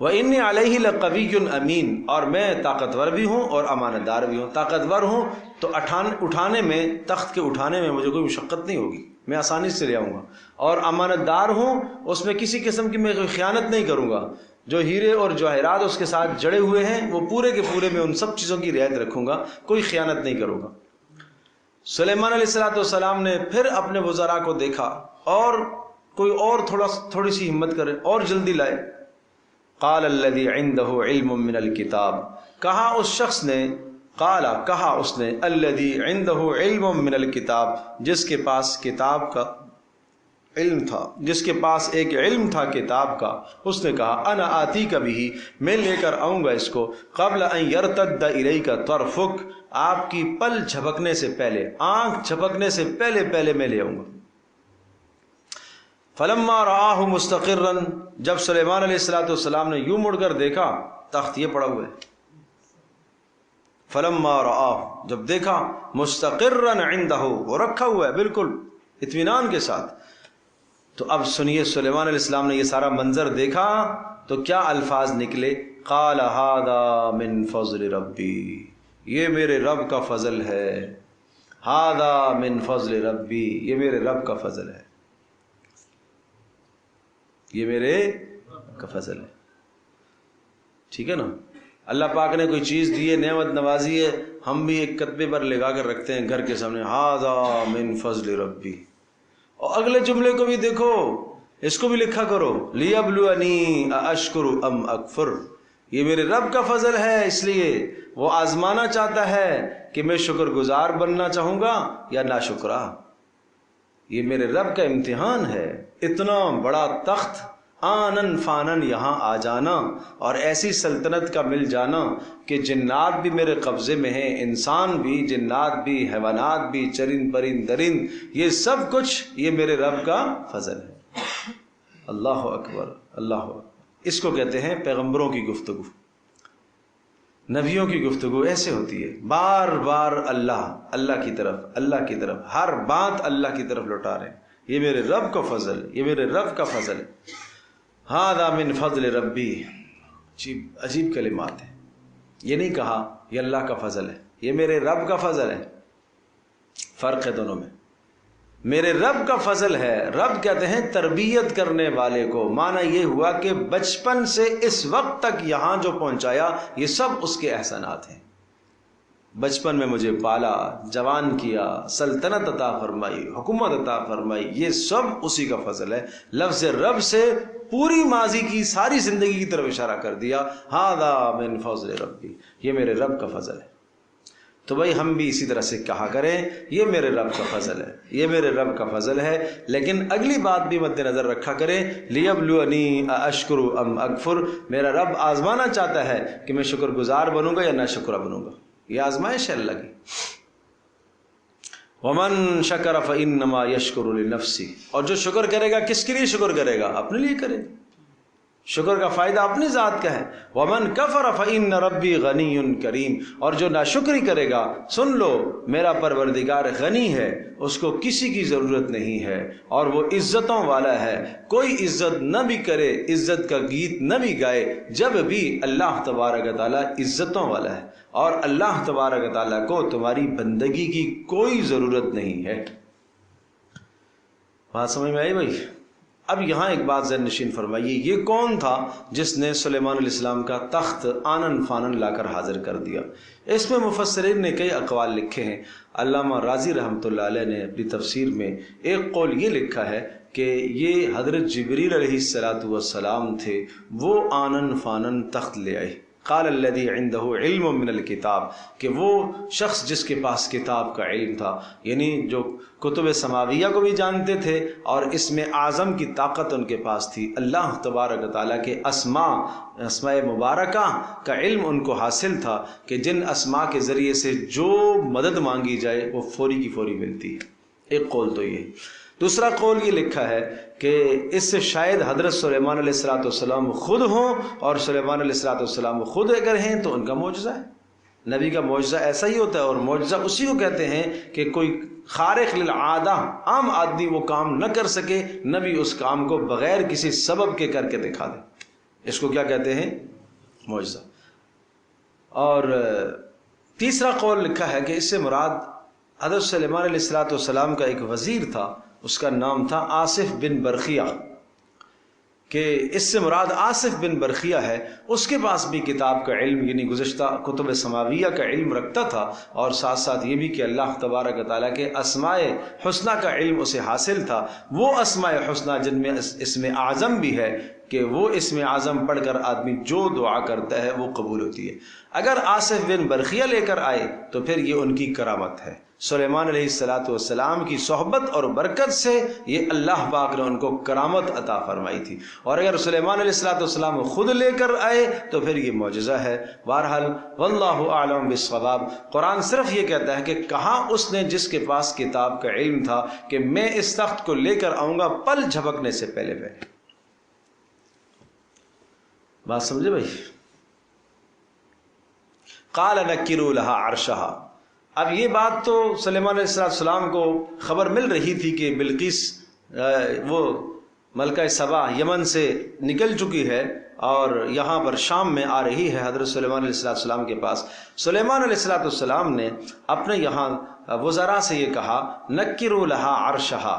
وَإِنِّي عَلَيْهِ لَقَوِيٌّ أَمِينٌ، اور میں طاقتور بھی ہوں اور امانت دار بھی ہوں۔ طاقتور ہوں تو اٹھانے میں، تخت کے اٹھانے میں مجھے کوئی مشقت نہیں ہوگی، میں آسانی سے لے آؤں گا، اور امانت دار ہوں، اس میں کسی قسم کی میں کوئی خیانت نہیں کروں گا، جو ہیرے اور جواہرات اس کے ساتھ جڑے ہوئے ہیں وہ پورے کے پورے میں ان سب چیزوں کی رعایت رکھوں گا، کوئی خیانت نہیں کروں گا۔ سلیمان علیہ السلام نے پھر اپنے وزراء کو دیکھا، اور کوئی اور تھوڑی سی ہمت کرے اور جلدی لائے۔ قال الذي عنده علم من الكتاب، کہا اس شخص نے، کہا اس نے الذي عنده علم من الكتاب، جس کے پاس کتاب کا علم تھا، جس کے پاس ایک علم تھا کتاب کا، اس نے کہا انا آتیک بہ، میں لے کر آؤں گا اس کو قبل ان یرتد الیک طرفک، آپ کی پل جھپکنے سے پہلے، آنکھ جھپکنے سے پہلے پہلے میں لے آؤں گا۔ فلما رآہ مستقرا، جب سلیمان علیہ السلام نے یوں مڑ کر دیکھا، تخت یہ پڑا ہوا ہے، فلما رآہ، جب دیکھا، مستقرا عندہ، وہ رکھا ہوا ہے بالکل اطمینان کے ساتھ۔ تو اب سنیے، سلیمان علیہ السلام نے یہ سارا منظر دیکھا تو کیا الفاظ نکلے؟ قال ھذا من فضل ربی، یہ میرے رب کا فضل ہے، ھذا من فضل ربی، یہ میرے رب کا فضل ہے، یہ میرے کا فضل ہے۔ ٹھیک ہے نا، اللہ پاک نے کوئی چیز دی ہے، نعمت نوازی ہے، ہم بھی ایک کتبے پر لگا کر رکھتے ہیں گھر کے سامنے، ھذا من فضل ربی، اور اگلے جملے کو بھی دیکھو، اس کو بھی لکھا کرو، لیبلونی ااشکر ام اکفر، یہ میرے رب کا فضل ہے، اس لیے وہ آزمانا چاہتا ہے کہ میں شکر گزار بننا چاہوں گا یا ناشکرا، یہ میرے رب کا امتحان ہے۔ اتنا بڑا تخت آنن فانن یہاں آ جانا، اور ایسی سلطنت کا مل جانا کہ جنات بھی میرے قبضے میں ہیں، انسان بھی، جنات بھی، حیوانات بھی، چرند پرند درند، یہ سب کچھ یہ میرے رب کا فضل ہے۔ اللہ اکبر، اللہ اکبر۔ اس کو کہتے ہیں پیغمبروں کی گفتگو، نبیوں کی گفتگو ایسے ہوتی ہے، بار بار اللہ کی طرف ہر بات اللہ کی طرف لوٹا رہے ہیں، یہ میرے رب کا فضل، یہ میرے رب کا فضل ہے، ھذا من فضل ربی۔ عجیب کلمات ہیں، یہ نہیں کہا یہ اللہ کا فضل ہے، یہ میرے رب کا فضل ہے، فرق ہے دونوں میں۔ میرے رب کا فضل ہے، رب کہتے ہیں تربیت کرنے والے کو، معنی یہ ہوا کہ بچپن سے اس وقت تک یہاں جو پہنچایا یہ سب اس کے احسانات ہیں۔ بچپن میں مجھے پالا، جوان کیا، سلطنت عطا فرمائی، حکومت عطا فرمائی، یہ سب اسی کا فضل ہے۔ لفظ رب سے پوری ماضی کی ساری زندگی کی طرف اشارہ کر دیا، ھذا من فضل ربی، یہ میرے رب کا فضل ہے۔ تو بھائی ہم بھی اسی طرح سے کہا کریں، یہ میرے رب کا فضل ہے، یہ میرے رب کا فضل ہے، لیکن اگلی بات بھی مد نظر رکھا کریں، لیبلونی ااشکر ام اکفر، میرا رب آزمانا چاہتا ہے کہ میں شکر گزار بنوں گا یا ناشکرا بنوں گا، یہ آزمائش ہے اللہ کی۔ ومن شکر فانما یشکر لنفسہ، اور جو شکر کرے گا کس کے لیے شکر کرے گا؟ اپنے لیے کرے گا، شکر کا فائدہ اپنی ذات کا ہے۔ ومن کفر فإن ربی غنی کریم، اور جو ناشکری کرے گا، سن لو میرا پروردگار غنی ہے، اس کو کسی کی ضرورت نہیں ہے، اور وہ عزتوں والا ہے، کوئی عزت نہ بھی کرے، عزت کا گیت نہ بھی گائے، جب بھی اللہ تبارک و تعالیٰ عزتوں والا ہے، اور اللہ تبارک و تعالیٰ کو تمہاری بندگی کی کوئی ضرورت نہیں ہے۔ بات سمجھ میں آئی بھائی؟ اب یہاں ایک بات ذہن نشین فرمائیے، یہ کون تھا جس نے سلیمان علیہ السلام کا تخت آنن فانن لا کر حاضر کر دیا؟ اس میں مفسرین نے کئی اقوال لکھے ہیں۔ علامہ رازی رحمۃ اللہ علیہ نے اپنی تفسیر میں ایک قول یہ لکھا ہے کہ یہ حضرت جبریل علیہ السلام تھے، وہ آنن فانن تخت لے آئے۔ قال الذی عنده علم من الکتاب، کہ وہ شخص جس کے پاس کتاب کا علم تھا، یعنی جو کتب سماویہ کو بھی جانتے تھے اور اسم اعظم کی طاقت ان کے پاس تھی، اللہ تبارک و تعالیٰ کے اسماء مبارکہ کا علم ان کو حاصل تھا کہ جن اسماء کے ذریعے سے جو مدد مانگی جائے وہ فوری کی فوری ملتی ہے۔ ایک قول تو یہ۔ دوسرا قول یہ لکھا ہے کہ اس سے شاید حضرت سلیمان علیہ السلام خود ہوں، اور سلیمان علیہ السلام خود اگر ہیں تو ان کا معجزہ ہے۔ نبی کا معجزہ ایسا ہی ہوتا ہے، اور معجزہ اسی کو کہتے ہیں کہ کوئی خارق للعادہ عام آدمی وہ کام نہ کر سکے، نبی اس کام کو بغیر کسی سبب کے کر کے دکھا دے، اس کو کیا کہتے ہیں؟ معجزہ۔ اور تیسرا قول لکھا ہے کہ اس سے مراد حضرت سلیمان علیہ السلام کا ایک وزیر تھا، اس کا نام تھا آصف بن برخیہ، کہ اس سے مراد آصف بن برخیہ ہے۔ اس کے پاس بھی کتاب کا علم یعنی گزشتہ کتب سماویہ کا علم رکھتا تھا، اور ساتھ ساتھ یہ بھی کہ اللہ تبارک و تعالیٰ کے اسماء حسنہ کا علم اسے حاصل تھا، وہ اسماء حسنہ جن میں اسم اعظم بھی ہے، کہ وہ اسم اعظم پڑھ کر آدمی جو دعا کرتا ہے وہ قبول ہوتی ہے۔ اگر آصف بن برخیہ لے کر آئے تو پھر یہ ان کی کرامت ہے۔ سلیمان علیہ السلام کی صحبت اور برکت سے یہ اللہ پاک نے ان کو کرامت عطا فرمائی تھی، اور اگر سلیمان علیہ السلام خود لے کر آئے تو پھر یہ معجزہ ہے۔ بہرحال واللہ اعلم بالصواب، قرآن صرف یہ کہتا ہے کہ کہاں اس نے جس کے پاس کتاب کا علم تھا کہ میں اس تخت کو لے کر آؤں گا پل جھپکنے سے پہلے پہلے۔ بات سمجھے بھائی؟ قال نکروا لها عرشها، اب یہ بات تو سلیمان علیہ السلام کو خبر مل رہی تھی کہ بلقیس وہ ملکہ سبا یمن سے نکل چکی ہے اور یہاں پر شام میں آ رہی ہے حضرت سلیمان علیہ السلام کے پاس۔ سلیمان علیہ السلام نے اپنے یہاں وزراء سے یہ کہا نکروا لها عرشها،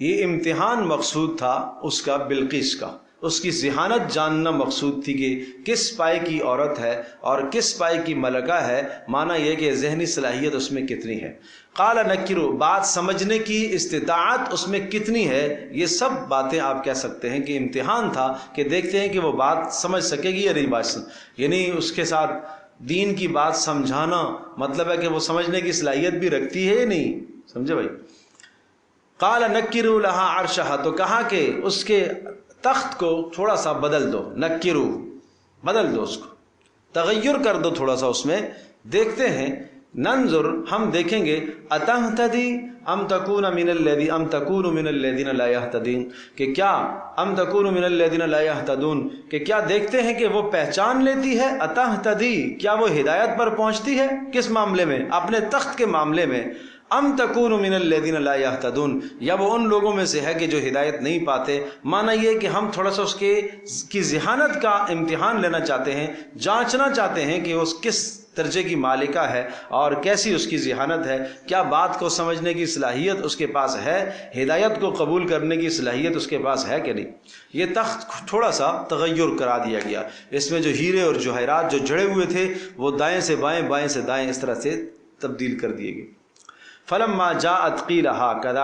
یہ امتحان مقصود تھا اس کا بلقیس کا، اس کی ذہانت جاننا مقصود تھی کہ کس پائے کی عورت ہے اور کس پائے کی ملکہ ہے، معنی یہ کہ ذہنی صلاحیت اس میں کتنی ہے۔ قال نکرو، بات سمجھنے کی استطاعت اس میں کتنی ہے، یہ سب باتیں آپ کہہ سکتے ہیں کہ امتحان تھا کہ دیکھتے ہیں کہ وہ بات سمجھ سکے گی یا نہیں بات، یعنی اس کے ساتھ دین کی بات سمجھانا مطلب ہے کہ وہ سمجھنے کی صلاحیت بھی رکھتی ہے یا نہیں، سمجھے بھائی؟ قال نکروا لها عرشها، تو کہا کہ اس کے تخت کو تھوڑا سا بدل دو، نکرو بدل دو، اس کو تغیر کر دو تھوڑا سا اس میں، دیکھتے ہیں ننظر ہم دیکھیں گے اتہتدی ام تکون من الذین لا یہتدون، کہ کیا ام تکون من الذین لا یہتدون، کہ کیا دیکھتے ہیں کہ وہ پہچان لیتی ہے، اتہتدی کیا وہ ہدایت پر پہنچتی ہے، کس معاملے میں؟ اپنے تخت کے معاملے میں۔ ام تکون من الذین لا یہتدون، یا وہ ان لوگوں میں سے ہے کہ جو ہدایت نہیں پاتے۔ معنی یہ کہ ہم تھوڑا سا اس کی ذہانت کا امتحان لینا چاہتے ہیں، جانچنا چاہتے ہیں کہ اس کس درجے کی مالکہ ہے اور کیسی اس کی ذہانت ہے، کیا بات کو سمجھنے کی صلاحیت اس کے پاس ہے، ہدایت کو قبول کرنے کی صلاحیت اس کے پاس ہے کہ نہیں۔ یہ تخت تھوڑا سا تغیر کرا دیا گیا، اس میں جو ہیرے اور جواہرات جو جڑے ہوئے تھے وہ دائیں سے بائیں بائیں سے دائیں اس طرح سے تبدیل کر دیے گئے۔ فلما جاءت قیل ہاکذا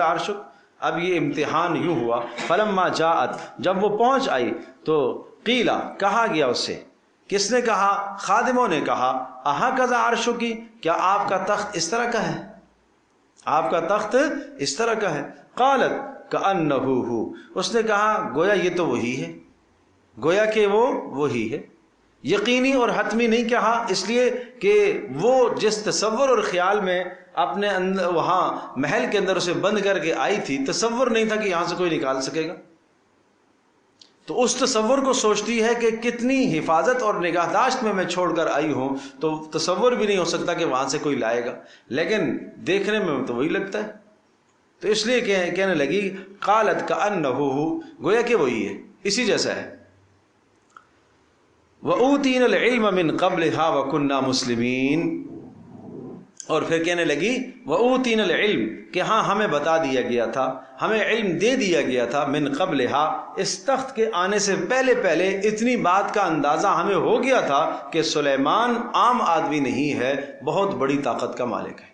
عرشک، اب یہ امتحان یوں ہوا، فلما جاءت جب وہ پہنچ آئی تو قیلا کہا گیا اس سے، کس نے کہا؟ خادموں نے کہا، ہاکذا عرشک، کیا آپ کا تخت اس طرح کا ہے، آپ کا تخت اس طرح کا ہے۔ قالت کأنہ ہو، اس نے کہا گویا یہ تو وہی ہے، گویا کہ وہ وہی ہے۔ یقینی اور حتمی نہیں کہا، اس لیے کہ وہ جس تصور اور خیال میں اپنے اندر وہاں محل کے اندر اسے بند کر کے آئی تھی، تصور نہیں تھا کہ یہاں سے کوئی نکال سکے گا، تو اس تصور کو سوچتی ہے کہ کتنی حفاظت اور نگہداشت میں چھوڑ کر آئی ہوں، تو تصور بھی نہیں ہو سکتا کہ وہاں سے کوئی لائے گا، لیکن دیکھنے میں تو وہی لگتا ہے، تو اس لیے کہنے لگی قالت کأنہ ہو، گویا کہ وہی ہے، اسی جیسا ہے۔ وَأُوتِينَا الْعِلْمَ مِنْ قَبْلِهَا وَكُنَّا مُسْلِمِينَ، اور پھر کہنے لگی وَأُوتِينَ الْعِلْمَ کہ ہاں ہمیں بتا دیا گیا تھا، ہمیں علم دے دیا گیا تھا، من قبلها اس تخت کے آنے سے پہلے پہلے اتنی بات کا اندازہ ہمیں ہو گیا تھا کہ سلیمان عام آدمی نہیں ہے، بہت بڑی طاقت کا مالک ہے۔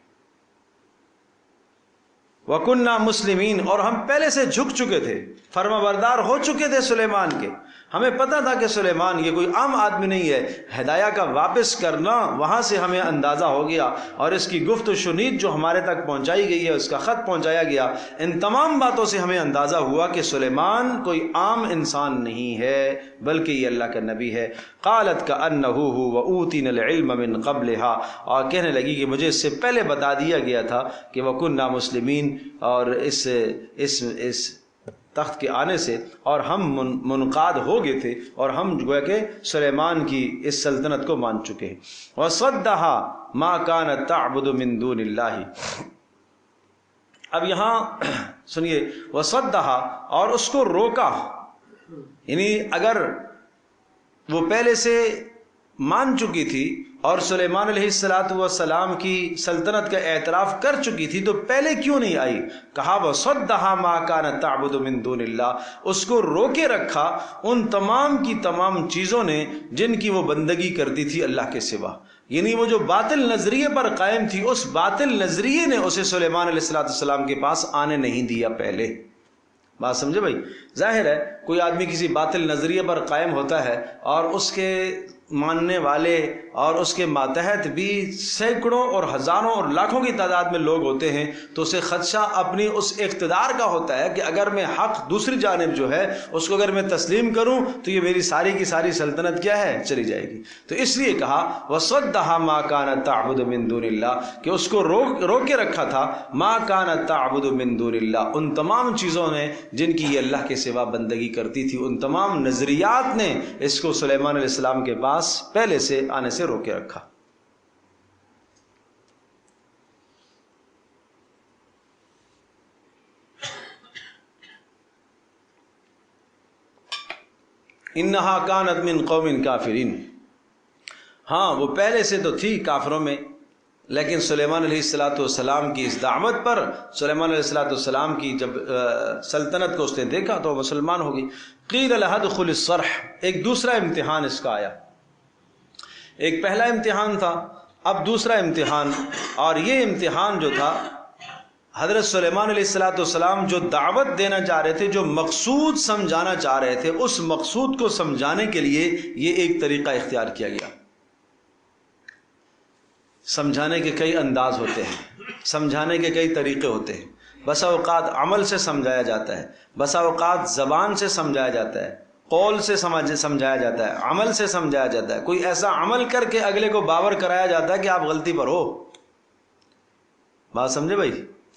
وَكُنَّا مُسْلِمِينَ اور ہم پہلے سے جھک چکے تھے، فرما بردار ہو چکے تھے سلیمان کے، ہمیں پتہ تھا کہ سلیمان یہ کوئی عام آدمی نہیں ہے۔ ہدایہ کا واپس کرنا وہاں سے ہمیں اندازہ ہو گیا، اور اس کی گفت و شنید جو ہمارے تک پہنچائی گئی ہے، اس کا خط پہنچایا گیا، ان تمام باتوں سے ہمیں اندازہ ہوا کہ سلیمان کوئی عام انسان نہیں ہے بلکہ یہ اللہ کا نبی ہے۔ قالت کأنہ ہو وأوتینا العلم من قبلها اور کہنے لگی کہ مجھے اس سے پہلے بتا دیا گیا تھا کہ وکنا مسلمین، اور اس تخت کے آنے سے اور ہم منقاد ہو گئے تھے، اور ہم گویا کہ سلیمان کی اس سلطنت کو مان چکے ہیں۔ وَصَدَّهَا مَا كَانَتْ تَعْبُدُ مِن دُونِ اللَّهِ اب یہاں سنیے، وَصَدَّهَا اور اس کو روکا، یعنی اگر وہ پہلے سے مان چکی تھی اور سلیمان علیہ السلام کی سلطنت کا اعتراف کر چکی تھی تو پہلے کیوں نہیں آئی؟ کہا وَصَدَّهَا مَا كَانَتْ تَعْبُدُ مِن دُونِ اللَّهِ اس کو روکے رکھا ان تمام کی تمام چیزوں نے جن کی وہ بندگی کرتی تھی اللہ کے سوا، یعنی وہ جو باطل نظریے پر قائم تھی، اس باطل نظریے نے اسے سلیمان علیہ السلام کے پاس آنے نہیں دیا پہلے۔ بات سمجھے بھائی؟ ظاہر ہے کوئی آدمی کسی باطل نظریے پر قائم ہوتا ہے اور اس کے ماننے والے اور اس کے ماتحت بھی سینکڑوں اور ہزاروں اور لاکھوں کی تعداد میں لوگ ہوتے ہیں، تو اسے خدشہ اپنی اس اقتدار کا ہوتا ہے کہ اگر میں حق دوسری جانب جو ہے اس کو اگر میں تسلیم کروں تو یہ میری ساری کی ساری سلطنت کیا ہے، چلی جائے گی۔ تو اس لیے کہا وَصَدَّهَا مَا كَانَتْ تَعْبُدُ مِن دُونِ اللَّهِ کہ اس کو روک کے رکھا تھا، مَا كَانَتْ تَعْبُدُ مِن دُونِ اللَّهِ ان تمام چیزوں نے جن کی یہ اللہ کے سوا بندگی کرتی تھی، ان تمام نظریات نے اس کو سلیمان علیہ السلام کے پاس پہلے سے آنے سے روکے رکھا۔ انہا کانت من قوم کافرین ہاں وہ پہلے سے تو تھی کافروں میں، لیکن سلیمان علیہ السلام کی اس دعوت پر، سلیمان علیہ السلام کی جب سلطنت کو اس نے دیکھا تو مسلمان ہو گئی۔ قیل لها ادخل الصرح ایک دوسرا امتحان اس کا آیا، ایک پہلا امتحان تھا، اب دوسرا امتحان، اور یہ امتحان جو تھا حضرت سلیمان علیہ السلام جو دعوت دینا چاہ رہے تھے، جو مقصود سمجھانا چاہ رہے تھے، اس مقصود کو سمجھانے کے لیے یہ ایک طریقہ اختیار کیا گیا۔ سمجھانے کے کئی انداز ہوتے ہیں، سمجھانے کے کئی طریقے ہوتے ہیں، بسا اوقات عمل سے سمجھایا جاتا ہے، بسا اوقات زبان سے سمجھایا جاتا ہے، قول سے سمجھایا جاتا ہے، عمل سے سمجھایا جاتا ہے، کوئی ایسا عمل کر کے اگلے کو باور کرایا جاتا ہے کہ آپ غلطی پر ہو۔ بات سمجھے بھائی؟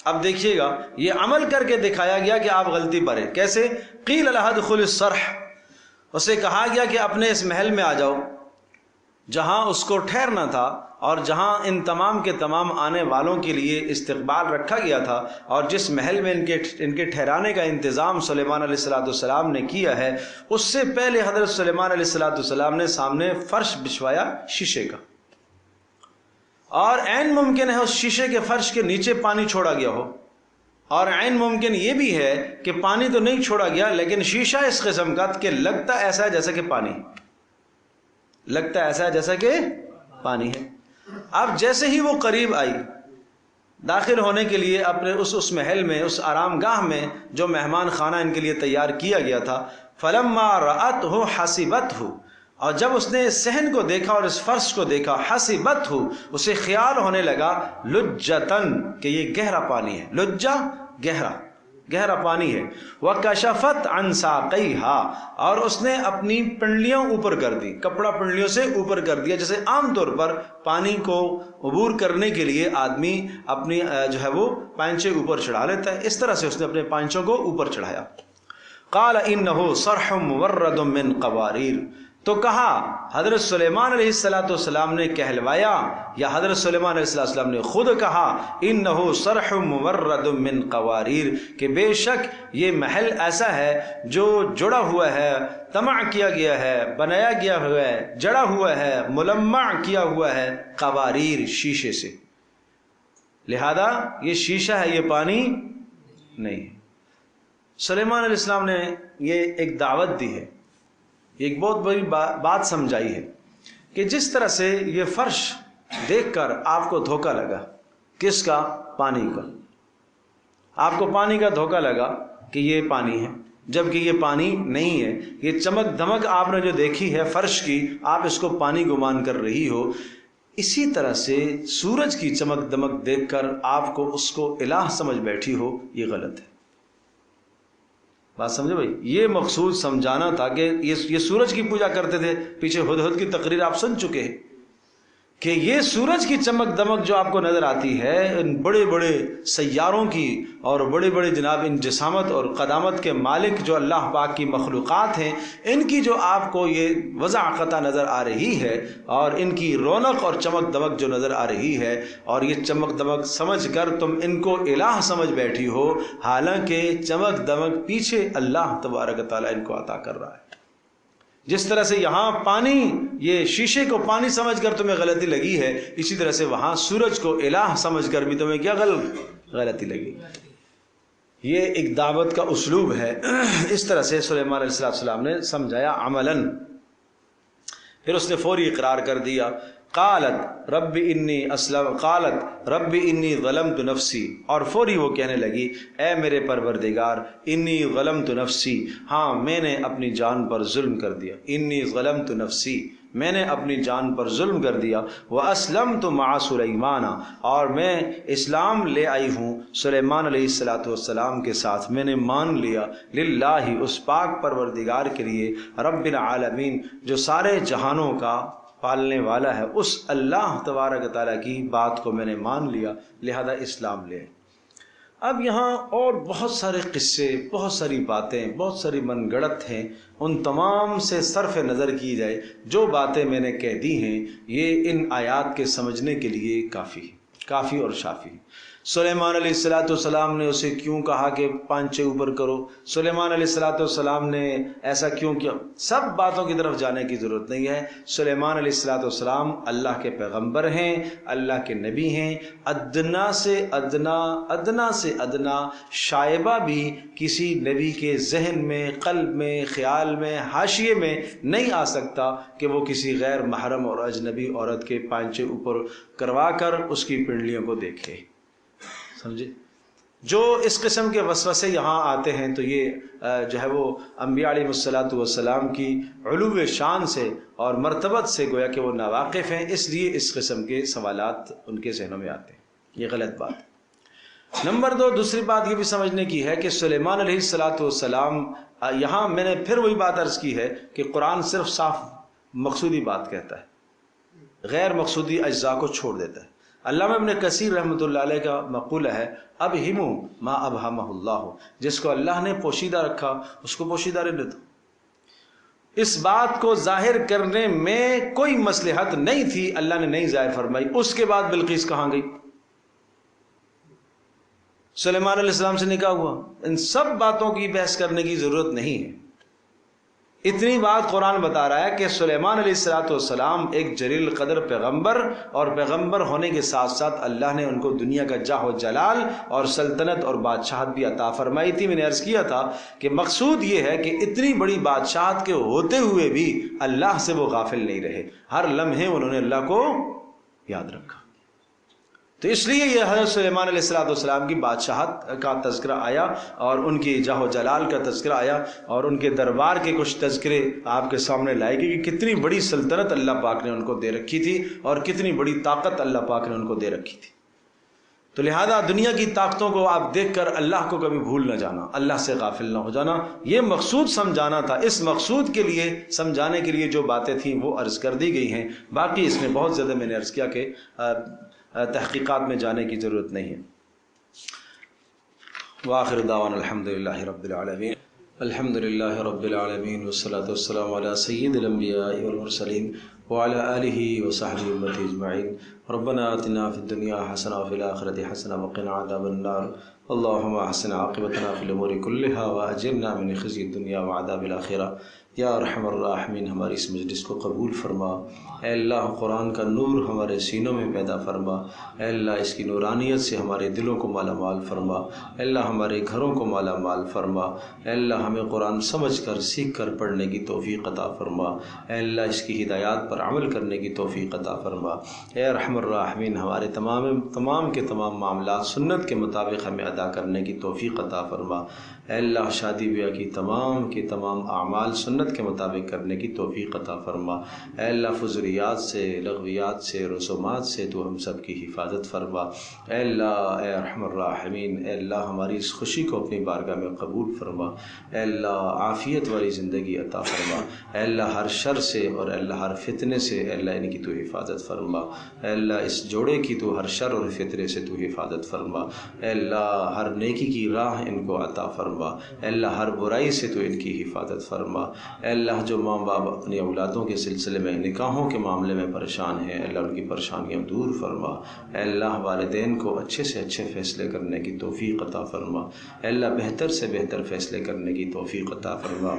اب دیکھیے گا، یہ عمل کر کے دکھایا گیا کہ آپ غلطی پر ہیں۔ کیسے؟ قیل لها ادخل الصرح اسے کہا گیا کہ اپنے اس محل میں آ جاؤ جہاں اس کو ٹھہرنا تھا، اور جہاں ان تمام کے تمام آنے والوں کے لیے استقبال رکھا گیا تھا، اور جس محل میں ان کے ٹھہرانے کا انتظام سلیمان علیہ السلام نے کیا ہے، اس سے پہلے حضرت سلیمان علیہ السلام نے سامنے فرش بچھوایا شیشے کا، اور عین ممکن ہے اس شیشے کے فرش کے نیچے پانی چھوڑا گیا ہو، اور عین ممکن یہ بھی ہے کہ پانی تو نہیں چھوڑا گیا لیکن شیشہ اس قسم کا کہ لگتا ایسا ہے جیسا کہ پانی، لگتا ایسا ہے جیسا کہ پانی ہے۔ اب جیسے ہی وہ قریب آئی داخل ہونے کے لیے اپنے اس محل میں، اس آرام گاہ میں جو مہمان خانہ ان کے لیے تیار کیا گیا تھا، فلما رأتہ حسبتہ اور جب اس نے اس صحن کو دیکھا اور اس فرش کو دیکھا، حسبتہ اسے خیال ہونے لگا لجتن کہ یہ گہرا پانی ہے، لجہ گہرا پانی ہے، وَكَشَفَتْ عَنْ سَاقَيْهَا اور اس نے اپنی پنڈلیاں اوپر کر دی، کپڑا پنڈلیوں سے اوپر کر دیا، جیسے عام طور پر پانی کو عبور کرنے کے لیے آدمی اپنی جو ہے وہ پائنچے اوپر چڑھا لیتا ہے، اس طرح سے اس نے اپنے پائنچوں کو اوپر چڑھایا۔ قال انه صرح مورد من قواریر تو کہا حضرت سلیمان علیہ السلام نے کہلوایا، یا حضرت سلیمان علیہ السلام نے خود کہا، انه صرح مورد من قواریر کہ بے شک یہ محل ایسا ہے جو جڑا ہوا ہے، طمع کیا گیا ہے، بنایا گیا ہوا ہے، جڑا ہوا ہے، ملمع کیا ہوا ہے، قواریر شیشے سے، لہذا یہ شیشہ ہے، یہ پانی نہیں ہے۔ سلیمان علیہ السلام نے یہ ایک دعوت دی ہے، ایک بہت بڑی بات سمجھائی ہے کہ جس طرح سے یہ فرش دیکھ کر آپ کو دھوکہ لگا، کس کا؟ پانی کا۔ آپ کو پانی کا دھوکہ لگا کہ یہ پانی ہے، جبکہ یہ پانی نہیں ہے۔ یہ چمک دمک آپ نے جو دیکھی ہے فرش کی، آپ اس کو پانی گمان کر رہی ہو۔ اسی طرح سے سورج کی چمک دمک دیکھ کر آپ کو اس کو الہ سمجھ بیٹھی ہو، یہ غلط ہے۔ بات سمجھے بھائی؟ یہ مقصود سمجھانا تھا کہ یہ سورج کی پوجا کرتے تھے۔ پیچھے ہدہد کی تقریر آپ سن چکے ہیں کہ یہ سورج کی چمک دمک جو آپ کو نظر آتی ہے، ان بڑے بڑے سیاروں کی اور بڑے بڑے جناب ان جسامت اور قدامت کے مالک جو اللہ پاک کی مخلوقات ہیں، ان کی جو آپ کو یہ وضاحت نظر آ رہی ہے اور ان کی رونق اور چمک دمک جو نظر آ رہی ہے، اور یہ چمک دمک سمجھ کر تم ان کو الہ سمجھ بیٹھی ہو، حالانکہ چمک دمک پیچھے اللہ تبارک تعالیٰ ان کو عطا کر رہا ہے۔ جس طرح سے یہاں پانی، یہ شیشے کو پانی سمجھ کر تمہیں غلطی لگی ہے، اسی طرح سے وہاں سورج کو الہ سمجھ کر بھی تمہیں کیا غلطی لگی۔ یہ ایک دعوت کا اسلوب ہے۔ اس طرح سے سلیمان علیہ السلام نے سمجھایا عملاً۔ پھر اس نے فوری اقرار کر دیا۔ قالت رب انی ظلمت نفسی، اور فوری وہ کہنے لگی اے میرے پروردگار، انی ظلمت نفسی، ہاں میں نے اپنی جان پر ظلم کر دیا، انی ظلمت نفسی، میں نے اپنی جان پر ظلم کر دیا، واسلمت مع سلیمان، اور میں اسلام لے آئی ہوں سلیمان علیہ السلام کے ساتھ، میں نے مان لیا، للہ، اس پاک پروردگار کے لیے، رب العالمین، جو سارے جہانوں کا پالنے والا ہے، اس اللہ تبارک تعالیٰ کی بات کو میں نے مان لیا، لہذا اسلام لے۔ اب یہاں اور بہت سارے قصے، بہت ساری باتیں، بہت ساری من گڑت ہیں، ان تمام سے صرف نظر کی جائے، جو باتیں میں نے کہہ دی ہیں یہ ان آیات کے سمجھنے کے لیے کافی اور شافی۔ سلیمان علیہ السلام نے اسے کیوں کہا کہ پانچے اوپر کرو؟ سلیمان علیہ السلام نے ایسا کیوں کیا؟ سب باتوں کی طرف جانے کی ضرورت نہیں ہے۔ سلیمان علیہ السلام اللہ کے پیغمبر ہیں، اللہ کے نبی ہیں۔ ادنا سے ادنا شائبہ بھی کسی نبی کے ذہن میں، قلب میں، خیال میں، حاشیے میں نہیں آ سکتا کہ وہ کسی غیر محرم اور اجنبی عورت کے پانچے اوپر کروا کر اس کی پنڈلیوں کو دیکھے۔ سمجھے؟ جو اس قسم کے وسوسے یہاں آتے ہیں تو یہ جو ہے وہ انبیاء علیہ السلام کی علو شان سے اور مرتبت سے گویا کہ وہ ناواقف ہیں، اس لیے اس قسم کے سوالات ان کے ذہنوں میں آتے ہیں۔ یہ غلط بات ہے۔ نمبر 2، دوسری بات یہ بھی سمجھنے کی ہے کہ سلیمان علیہ السلام، یہاں میں نے پھر وہی بات عرض کی ہے کہ قرآن صرف صاف مقصودی بات کہتا ہے، غیر مقصودی اجزاء کو چھوڑ دیتا ہے۔ علامہ ابن کثیر رحمۃ اللہ علیہ کا مقولہ ہے، ابہموا ما ابہمہ اللہ، جس کو اللہ نے پوشیدہ رکھا اس کو پوشیدہ رہنے دو۔ اس بات کو ظاہر کرنے میں کوئی مصلحت نہیں تھی، اللہ نے نہیں ظاہر فرمائی۔ اس کے بعد بلقیس کہاں گئی؟ سلیمان علیہ السلام سے نکاح ہوا، ان سب باتوں کی بحث کرنے کی ضرورت نہیں ہے۔ اتنی بات قرآن بتا رہا ہے کہ سلیمان علیہ السلام ایک جلیل قدر پیغمبر، اور پیغمبر ہونے کے ساتھ ساتھ اللہ نے ان کو دنیا کا جاہ و جلال اور سلطنت اور بادشاہت بھی عطا فرمائی تھی۔ میں نے عرض کیا تھا کہ مقصود یہ ہے کہ اتنی بڑی بادشاہت کے ہوتے ہوئے بھی اللہ سے وہ غافل نہیں رہے، ہر لمحے انہوں نے اللہ کو یاد رکھا۔ تو اس لیے یہ حضرت سلیمان علیہ السلام کی بادشاہت کا تذکرہ آیا، اور ان کی جاہ و جلال کا تذکرہ آیا، اور ان کے دربار کے کچھ تذکرے آپ کے سامنے لائے گئے کہ کتنی بڑی سلطنت اللہ پاک نے ان کو دے رکھی تھی، اور کتنی بڑی طاقت اللہ پاک نے ان کو دے رکھی تھی۔ تو لہذا دنیا کی طاقتوں کو آپ دیکھ کر اللہ کو کبھی بھول نہ جانا، اللہ سے غافل نہ ہو جانا، یہ مقصود سمجھانا تھا۔ اس مقصود کے لیے، سمجھانے کے لیے جو باتیں تھیں وہ عرض کر دی گئی ہیں۔ باقی اس میں بہت زیادہ میں نے عرض کیا کہ تحقیقات میں جانے کی ضرورت نہیں ہے۔ وآخر دعوانا الحمدللہ رب العالمین، الحمدللہ رب العالمین، والصلاة والسلام علی سید الانبیاء والمرسلین وعلی آلہ وصحبہ امتی اجمعین۔ ربنا آتنا فی الدنیا حسنہ وفی الآخرۃ حسنہ وقنا عذاب النار۔ اللهم احسن عاقبتنا فی الامور کلها واجرنا من خزی الدنیا وعذاب الآخرہ۔ یا ارحم الراحمین ہماری اس مجلس کو قبول فرما۔ اے اللہ قرآن کا نور ہمارے سینوں میں پیدا فرما۔ اے اللہ اس کی نورانیت سے ہمارے دلوں کو مالا مال فرما۔ اے اللہ ہمارے گھروں کو مالا مال فرما۔ اے اللہ ہمیں قرآن سمجھ کر سیکھ کر پڑھنے کی توفیق عطا فرما۔ اے اللہ اس کی ہدایات پر عمل کرنے کی توفیق عطا فرما۔ اے ارحم الراحمین ہمارے تمام کے تمام معاملات سنت کے مطابق ہمیں ادا کرنے کی توفیق عطا فرما۔ اے اللہ شادی بیاہ کی تمام اعمال سنت کے مطابق کرنے کی توفیق عطا فرما۔ اے اللہ فضولیات سے، لغویات سے، رسومات سے تو ہم سب کی حفاظت فرما۔ اے اللہ اے ارحم الراحمین اے اللہ ہماری اس خوشی کو اپنی بارگاہ میں قبول فرما۔ اے اللہ عافیت والی زندگی عطا فرما۔ اے اللہ ہر شر سے اور اے اللہ ہر فتنے سے اے اللہ ان کی تو حفاظت فرما۔ اے اللہ اس جوڑے کی تو ہر شر اور فتنے سے تو حفاظت فرما۔ اے اللہ ہر نیکی کی راہ ان کو عطا فرما۔ اے اللہ ہر برائی سے تو ان کی حفاظت فرما۔ اے اللہ جو ماں باپ اپنی اولادوں کے سلسلے میں نکاحوں کے معاملے میں پریشان ہیں اے اللہ ان کی پریشانیاں دور فرما۔ اے اللہ والدین کو اچھے سے اچھے فیصلے کرنے کی توفیق عطا فرما۔ اے اللہ بہتر سے بہتر فیصلے کرنے کی توفیق عطا فرما۔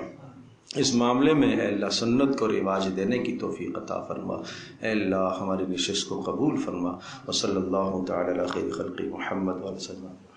اس معاملے میں اے اللہ سنت کو رواج دینے کی توفیق عطا فرما۔ اے اللہ ہماری نشست کو قبول فرما۔ وصلی اللہ تعالی علی خیر خلق محمد وسلم۔